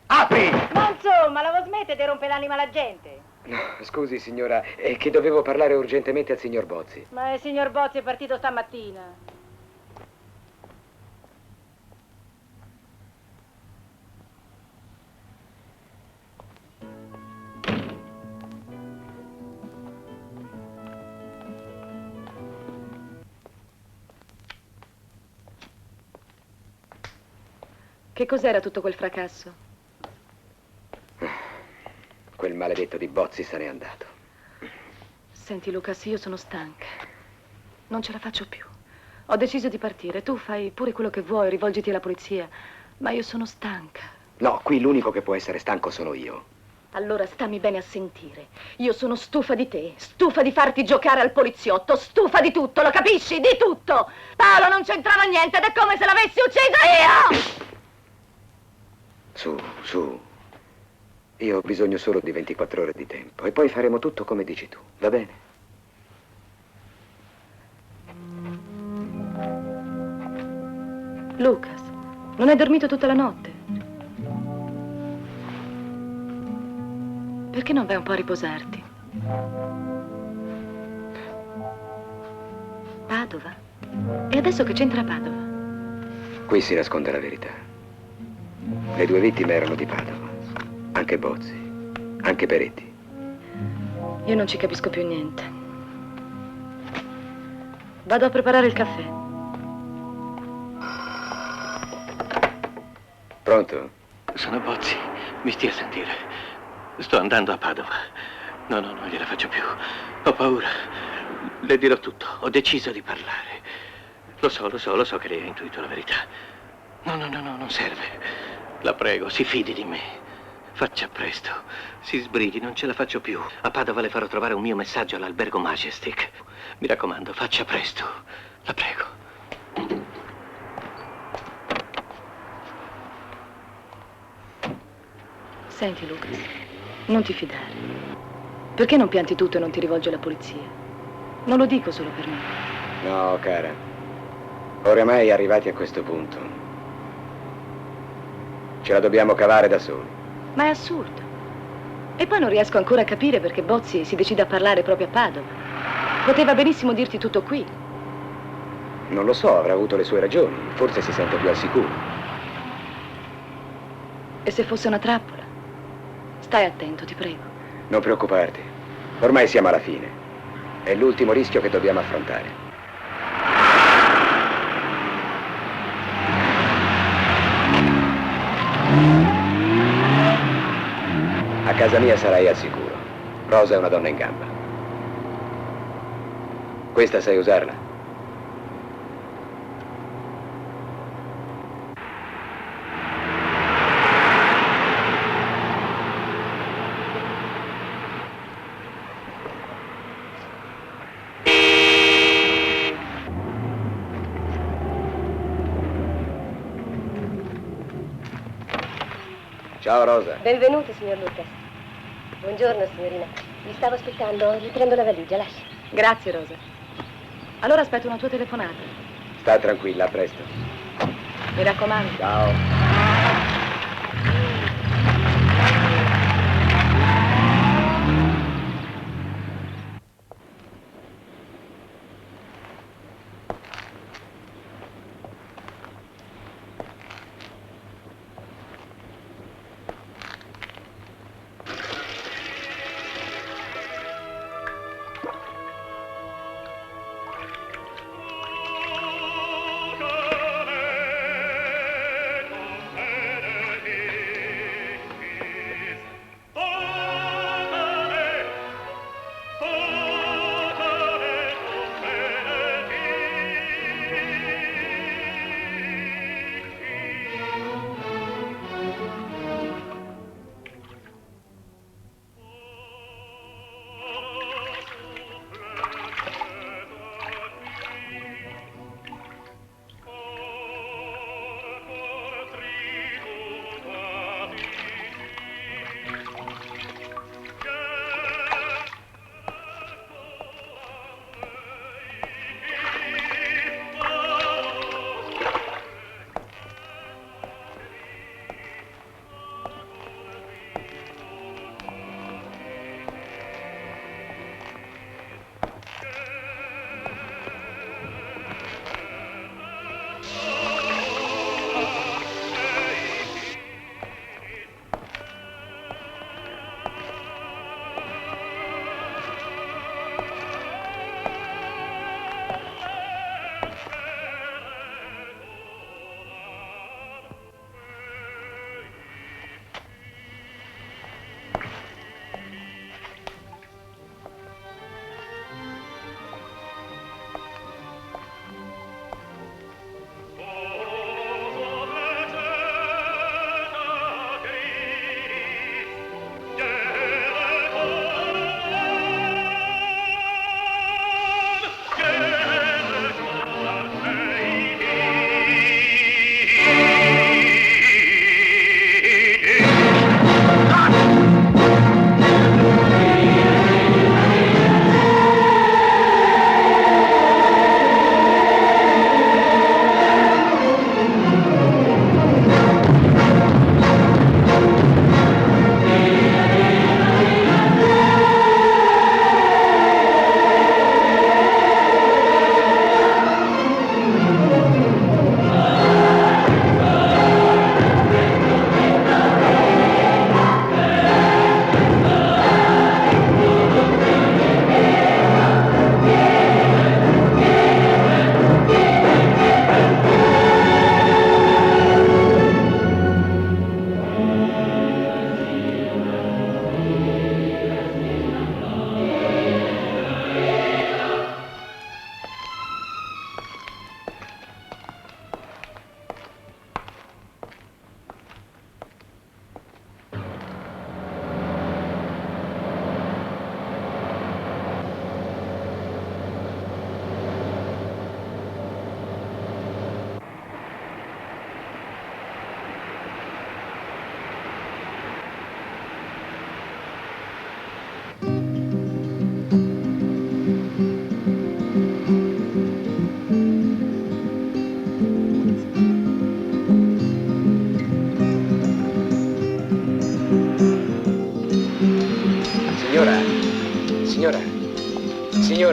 Apri! Ma insomma, la smette di rompere l'anima alla gente? No, scusi, signora, è che dovevo parlare urgentemente al signor Bozzi. Ma il signor Bozzi è partito stamattina. Che cos'era tutto quel fracasso? Quel maledetto di Bozzi se n'è andato. Senti, Lucas, io sono stanca. Non ce la faccio più. Ho deciso di partire. Tu fai pure quello che vuoi, rivolgiti alla polizia. Ma io sono stanca. No, qui l'unico che può essere stanco sono io. Allora stammi bene a sentire. Io sono stufa di te, stufa di farti giocare al poliziotto, stufa di tutto, lo capisci? Di tutto! Paolo non c'entrava niente ed è come se l'avessi ucciso io! Su. Io ho bisogno solo di 24 ore di tempo e poi faremo tutto come dici tu, va bene? Lucas, non hai dormito tutta la notte? Perché non vai un po' a riposarti? Padova? E adesso che c'entra Padova? Qui si nasconde la verità. Le due vittime erano di Padova. Anche Bozzi, anche Peretti. Io non ci capisco più niente. Vado a preparare il caffè. Pronto? Sono Bozzi, mi stia a sentire. Sto andando a Padova. No, non gliela faccio più. Ho paura. Le dirò tutto. Ho deciso di parlare. Lo so che lei ha intuito la verità. No, non serve. La prego, si fidi di me. Faccia presto. Si sbrighi, non ce la faccio più. A Padova le farò trovare un mio messaggio all'albergo Majestic. Mi raccomando, faccia presto. La prego. Senti, Lucas, non ti fidare. Perché non pianti tutto e non ti rivolgi alla polizia? Non lo dico solo per me. No, cara. Oramai arrivati a questo punto, ce la dobbiamo cavare da soli. Ma è assurdo. E poi non riesco ancora a capire perché Bozzi si decide a parlare proprio a Padova. Poteva benissimo dirti tutto qui. Non lo so, avrà avuto le sue ragioni. Forse si sente più al sicuro. E se fosse una trappola? Stai attento, ti prego. Non preoccuparti. Ormai siamo alla fine. È l'ultimo rischio che dobbiamo affrontare. A casa mia sarai al sicuro. Rosa è una donna in gamba. Questa sai usarla? Ciao Rosa. Benvenuto, signor Lucas. Buongiorno, signorina. Vi stavo aspettando. Gli prendo la valigia, lasci. Grazie, Rosa. Allora aspetto una tua telefonata. Sta tranquilla, a presto. Mi raccomando. Ciao.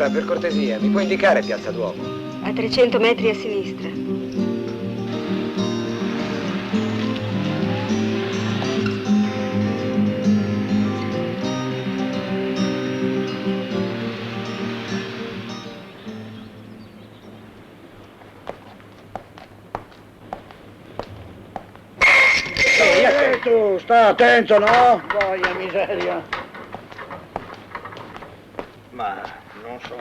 Signora, per cortesia, mi può indicare Piazza Duomo? A 300 metri a sinistra. Tu, sta attento, no? Voglia miseria. Ma non so.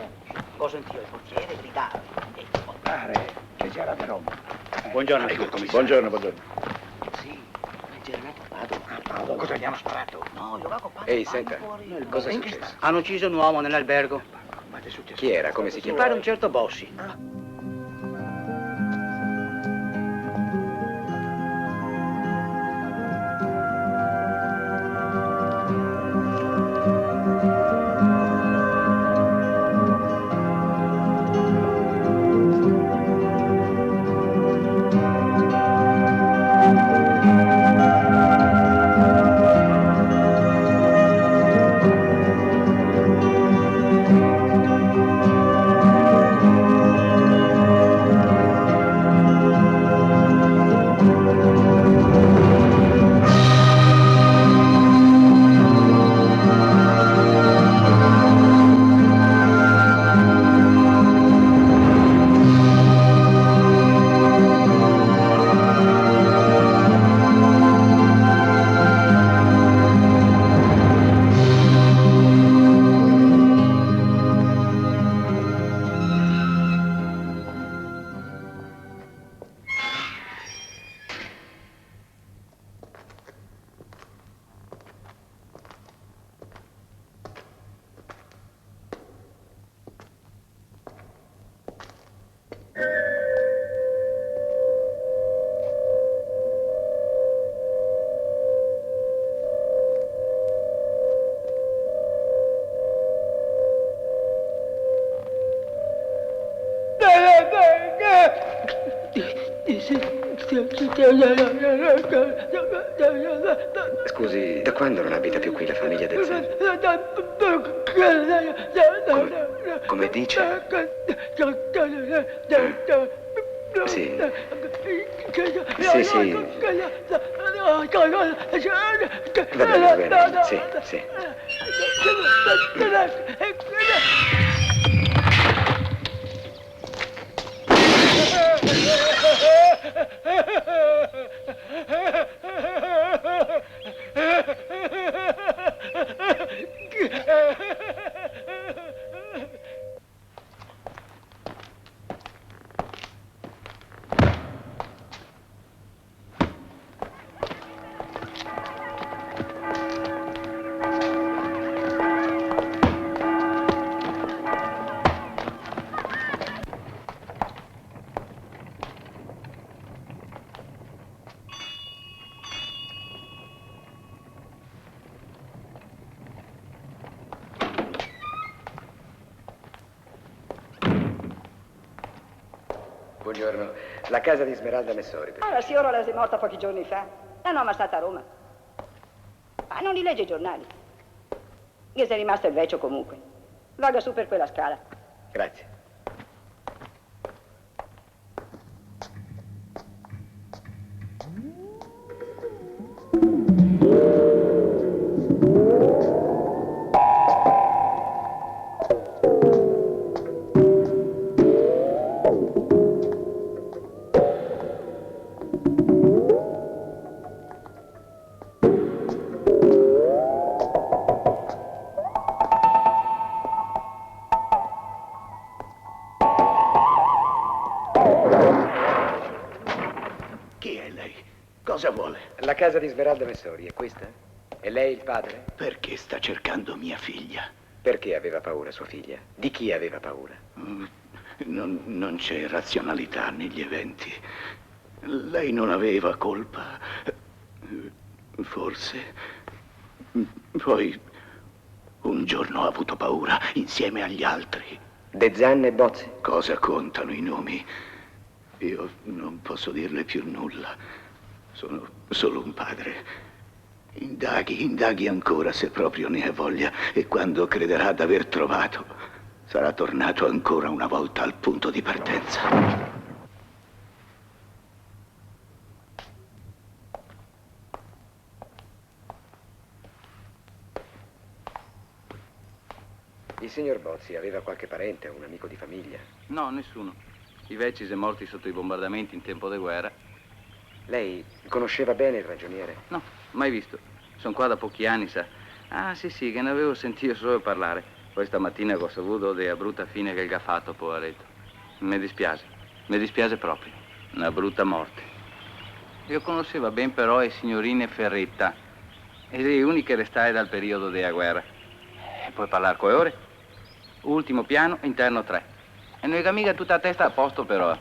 Ho sentito il portiere gridare. Pare che c'era di Roma. Buongiorno, ecco, commissario. buongiorno. Sì, c'era nato a Padova. Padova. Cosa gli hanno sparato? No, io l'avevo fatto. Ehi, senta, cosa è successo? Hanno ucciso un uomo nell'albergo. Ma che è successo? Chi era? Come si Mi chiamava? pare un certo Bossi. Scusi, da quando non abita più qui la famiglia del Zan? Come dice? Sì. Sì, sì. Va bene, sì, sì. Buongiorno, la casa di Smeralda Messori. Ah, la signora è morta pochi giorni fa. L'hanno ammassata a Roma. Ma non li legge i giornali. Che sei rimasto il vecchio comunque. Vaga su per quella scala. Grazie. Cosa vuole? La casa di Smeralda Messori, è questa? È lei il padre? Perché sta cercando mia figlia? Perché aveva paura sua figlia? Di chi aveva paura? Non c'è razionalità negli eventi. Lei non aveva colpa. Forse. Poi un giorno ha avuto paura insieme agli altri. De Zan e Bozzi? Cosa contano i nomi? Io non posso dirle più nulla. Sono solo un padre. Indaghi ancora se proprio ne ha voglia e quando crederà d'aver trovato, sarà tornato ancora una volta al punto di partenza. Il signor Bozzi aveva qualche parente o un amico di famiglia? No, nessuno. I Vecis è morti sotto i bombardamenti in tempo di guerra. Lei conosceva bene il ragioniere? No, mai visto. Sono qua da pochi anni, sa. Ah, sì, che ne avevo sentito solo parlare. Poi stamattina ho saputo della brutta fine che gli ha fatto, poveretto. Mi dispiace proprio. Una brutta morte. Io conosceva ben però le signorine Ferretta, e le uniche restate dal periodo della guerra. E puoi parlare con ore? Ultimo piano, interno 3. E noi che mica tutta a testa a posto però.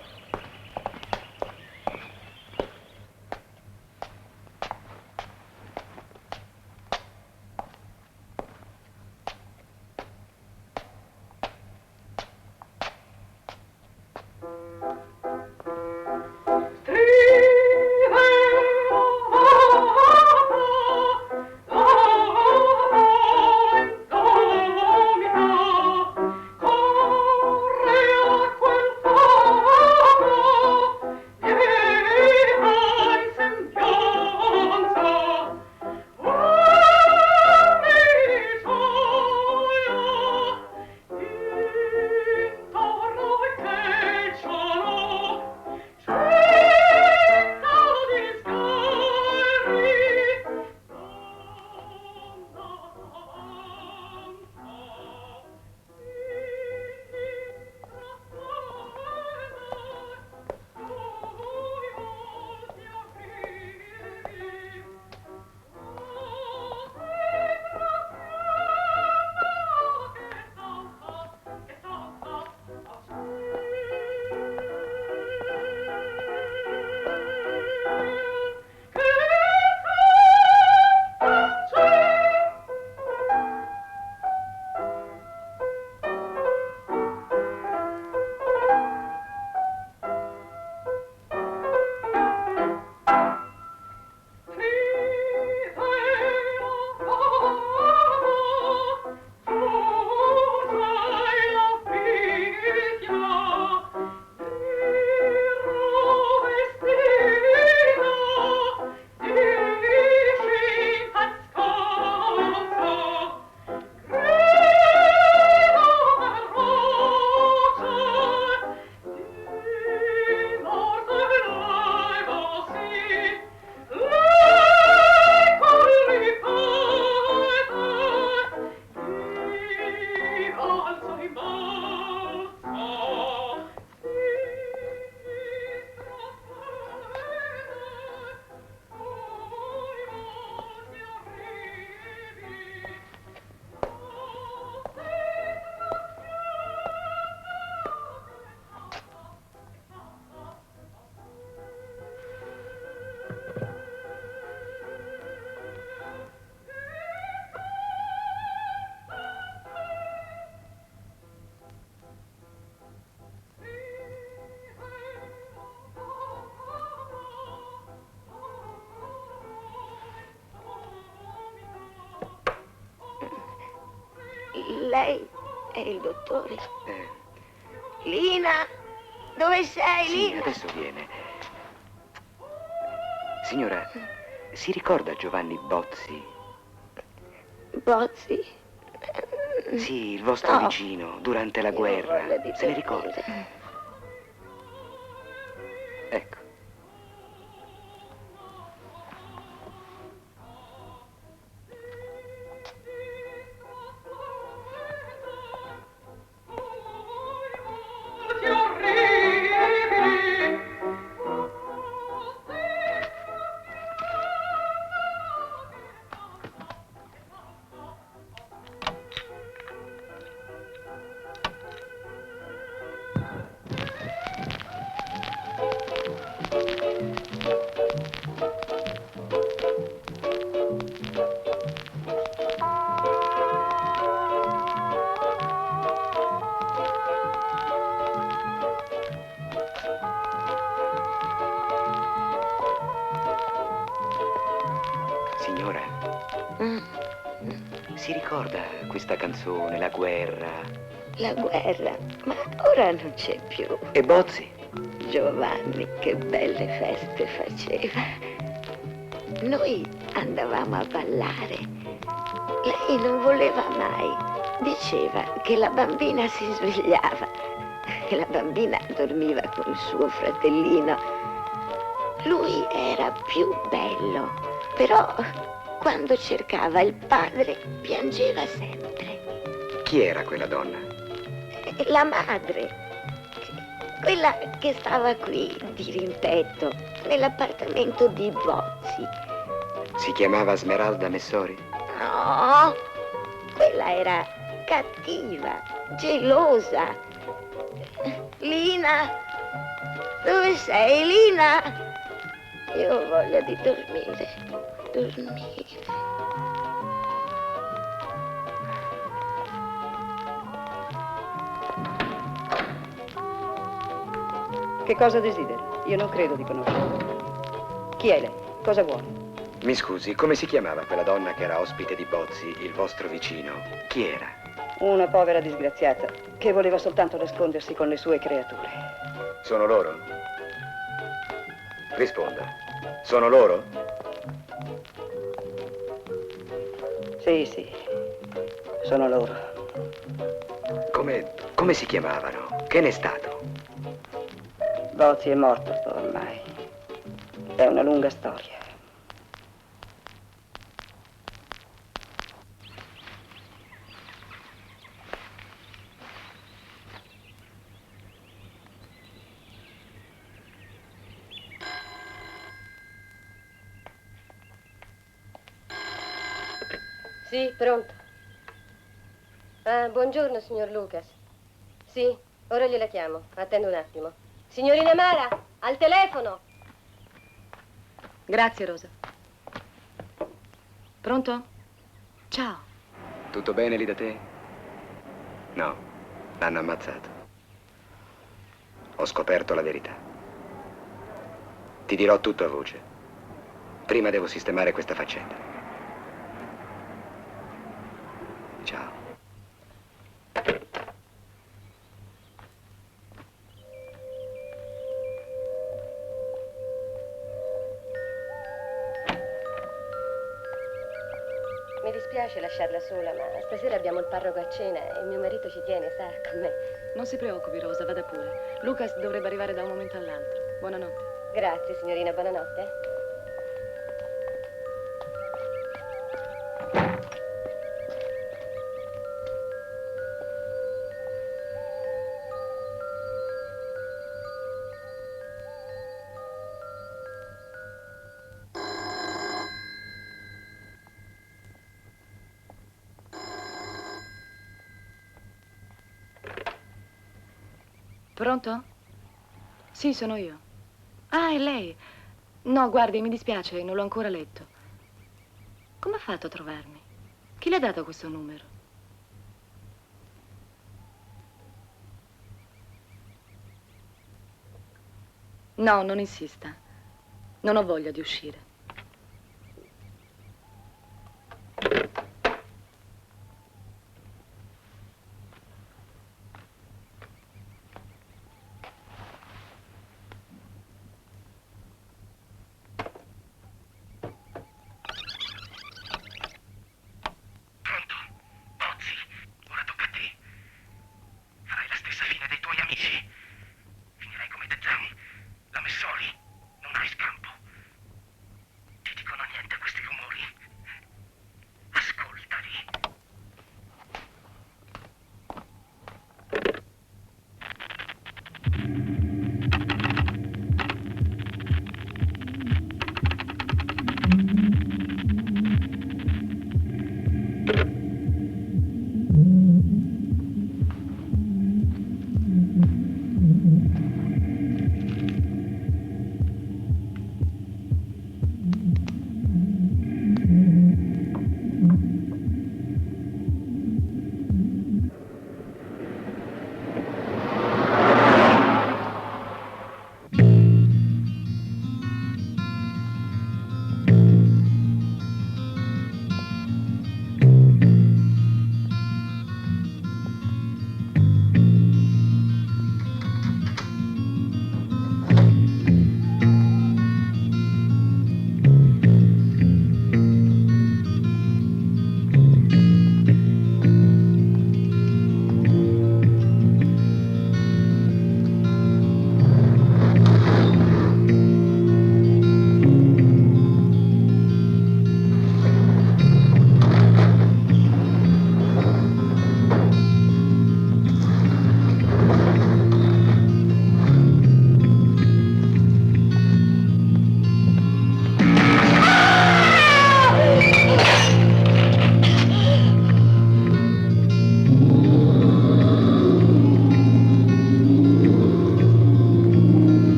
Lei è il dottore? Lina! Dove sei, Sì, Lina? adesso viene. Signora, si ricorda Giovanni Bozzi? Bozzi? Sì, il vostro No. vicino, durante la Io guerra. voglia di Se ne dormire. ricorda? Ecco. Signora, si ricorda questa canzone, La guerra? la guerra, ma ora non c'è più. E Bozzi? Giovanni, che belle feste faceva. Noi andavamo a ballare. Lei non voleva mai. Diceva che la bambina si svegliava, che la bambina dormiva con il suo fratellino. Lui era più bello, però quando cercava il padre piangeva sempre. Chi era quella donna? La madre, quella che stava qui di rimpetto, nell'appartamento di Bozzi. Si chiamava Smeralda Messori? No, quella era cattiva, gelosa. Lina, dove sei, Lina? Io ho voglia di dormire. Che cosa desideri? Io non credo di conoscerla. Chi è lei? Cosa vuole? Mi scusi, come si chiamava quella donna che era ospite di Bozzi, il vostro vicino? Chi era? Una povera disgraziata che voleva soltanto nascondersi con le sue creature. Sono loro? Risponda. Sono loro? Sì, sono loro. Come si chiamavano? Che n'è stato? Bozzi è morto ormai. È una lunga storia. Sì, pronto. Ah, buongiorno, signor Lucas. Sì, ora gliela chiamo. Attendo un attimo. Signorina Mara, al telefono. Grazie, Rosa. Pronto? Ciao. Tutto bene lì da te? No, l'hanno ammazzato. Ho scoperto la verità. Ti dirò tutto a voce. Prima devo sistemare questa faccenda. Ciao. Mi dispiace lasciarla sola, ma stasera abbiamo il parroco a cena e mio marito ci tiene, sa, con me. Non si preoccupi, Rosa, vada pure. Lucas dovrebbe arrivare da un momento all'altro. Buonanotte. Grazie, signorina, buonanotte. Pronto? Sì, sono io. Ah, è lei. No, guardi, mi dispiace, non l'ho ancora letto. Come ha fatto a trovarmi? Chi le ha dato questo numero? No, non insista. Non ho voglia di uscire.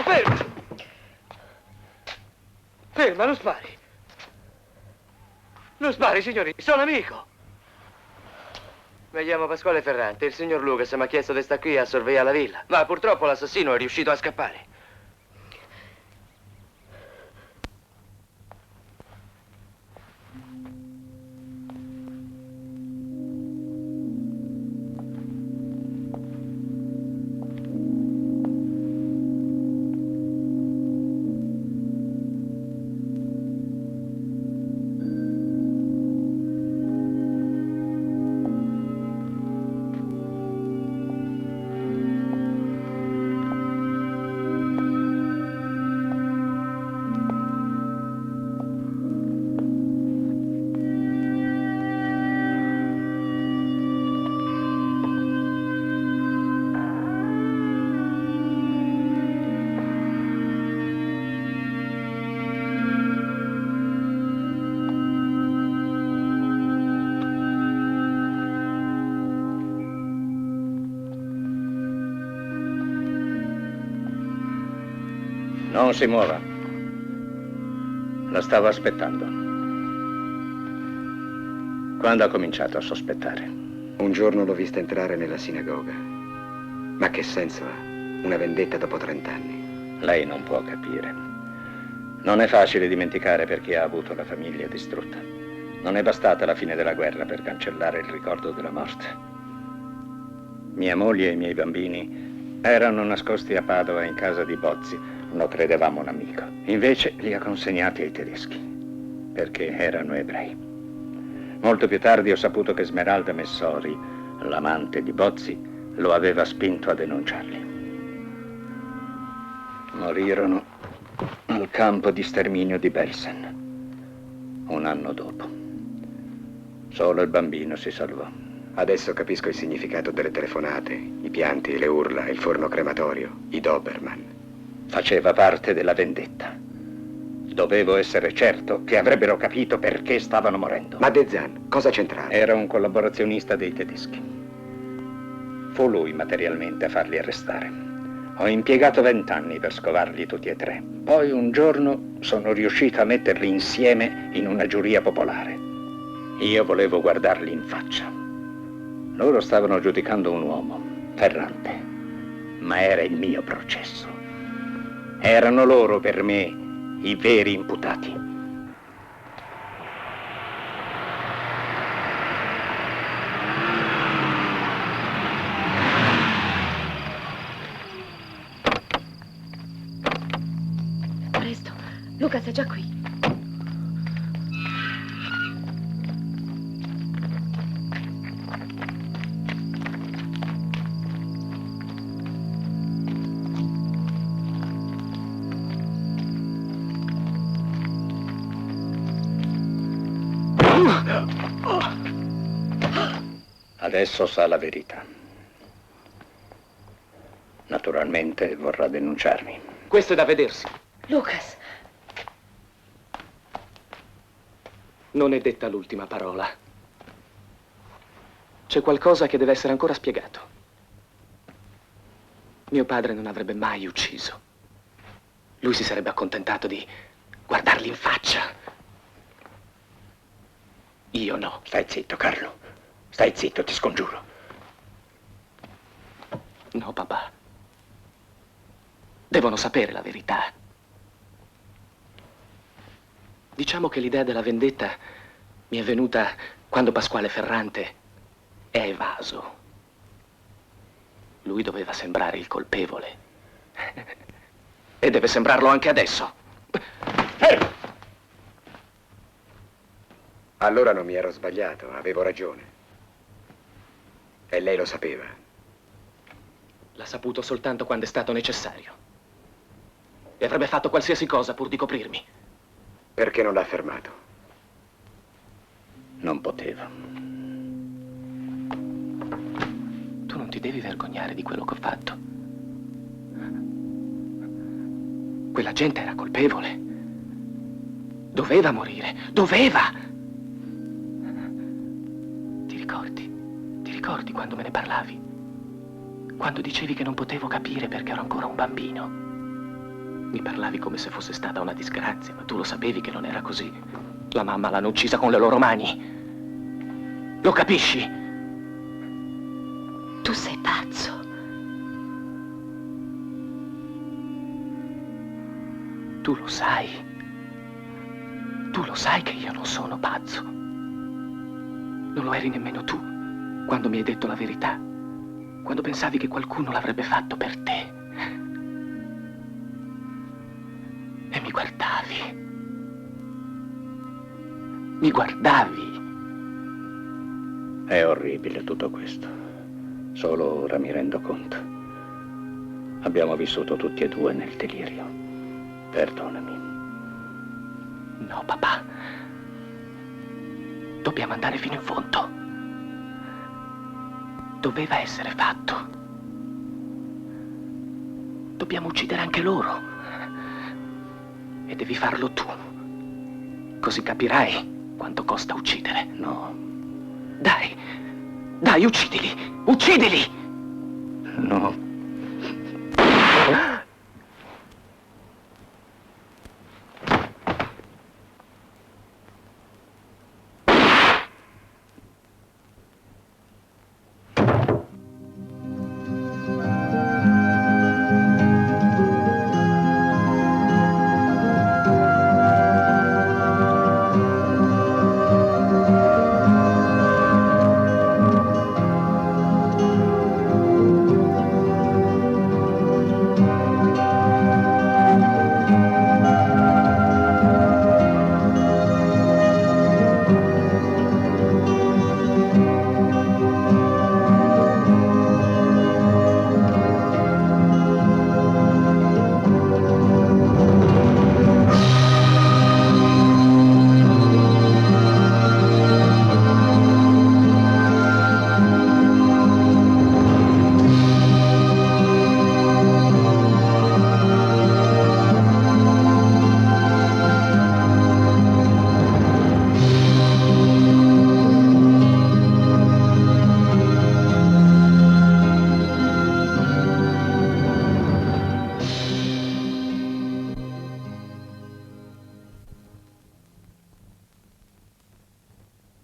No, ferma! Ferma, non spari. Non spari, signori, sono amico. Mi chiamo Pasquale Ferrante. Il signor Lucas mi ha chiesto di stare qui a sorvegliare la villa. Ma purtroppo l'assassino è riuscito a scappare. Non si muova. La stavo aspettando. Quando ha cominciato a sospettare? Un giorno l'ho vista entrare nella sinagoga. Ma che senso ha? Una vendetta dopo 30 anni. Lei non può capire. Non è facile dimenticare per chi ha avuto la famiglia distrutta. Non è bastata la fine della guerra per cancellare il ricordo della morte. Mia moglie e i miei bambini erano nascosti a Padova in casa di Bozzi. Lo credevamo un amico. Invece li ha consegnati ai tedeschi, perché erano ebrei. Molto più tardi ho saputo che Smeralda Messori, l'amante di Bozzi, lo aveva spinto a denunciarli. Morirono al campo di sterminio di Belsen, un anno dopo. Solo il bambino si salvò. Adesso capisco il significato delle telefonate, i pianti, le urla, il forno crematorio, i Doberman. Faceva parte della vendetta. Dovevo essere certo che avrebbero capito perché stavano morendo. Ma De Zan, cosa c'entrava? Era un collaborazionista dei tedeschi. Fu lui materialmente a farli arrestare. Ho impiegato 20 anni per scovarli tutti e tre. Poi un giorno sono riuscito a metterli insieme in una giuria popolare. Io volevo guardarli in faccia. Loro stavano giudicando un uomo, Ferrante, ma era il mio processo. Erano loro per me i veri imputati. Presto, Lucas è già qui. Adesso sa la verità. Naturalmente vorrà denunciarmi. Questo è da vedersi. Lucas. Non è detta l'ultima parola. C'è qualcosa che deve essere ancora spiegato. Mio padre non avrebbe mai ucciso. Lui si sarebbe accontentato di guardarli in faccia. Io no. Stai zitto, Carlo. Stai zitto, ti scongiuro. No, papà. Devono sapere la verità. Diciamo che l'idea della vendetta mi è venuta quando Pasquale Ferrante è evaso. Lui doveva sembrare il colpevole. E deve sembrarlo anche adesso. Fermo! Allora non mi ero sbagliato, avevo ragione. E lei lo sapeva. L'ha saputo soltanto quando è stato necessario. E avrebbe fatto qualsiasi cosa pur di coprirmi. Perché non l'ha fermato? Non potevo. Tu non ti devi vergognare di quello che ho fatto. Quella gente era colpevole. Doveva morire. Doveva! Ti ricordi? Ti ricordi quando me ne parlavi? Quando dicevi che non potevo capire perché ero ancora un bambino? Mi parlavi come se fosse stata una disgrazia, ma tu lo sapevi che non era così. La mamma l'hanno uccisa con le loro mani. Lo capisci? Tu sei pazzo. Tu lo sai. Tu lo sai che io non sono pazzo. Non lo eri nemmeno tu, quando mi hai detto la verità. Quando pensavi che qualcuno l'avrebbe fatto per te. E mi guardavi. Mi guardavi. È orribile tutto questo. Solo ora mi rendo conto. Abbiamo vissuto tutti e due nel delirio. Perdonami. No, papà. Dobbiamo andare fino in fondo. Doveva essere fatto. Dobbiamo uccidere anche loro. E devi farlo tu. Così capirai quanto costa uccidere. No. Dai, dai, uccidili! Uccidili! No.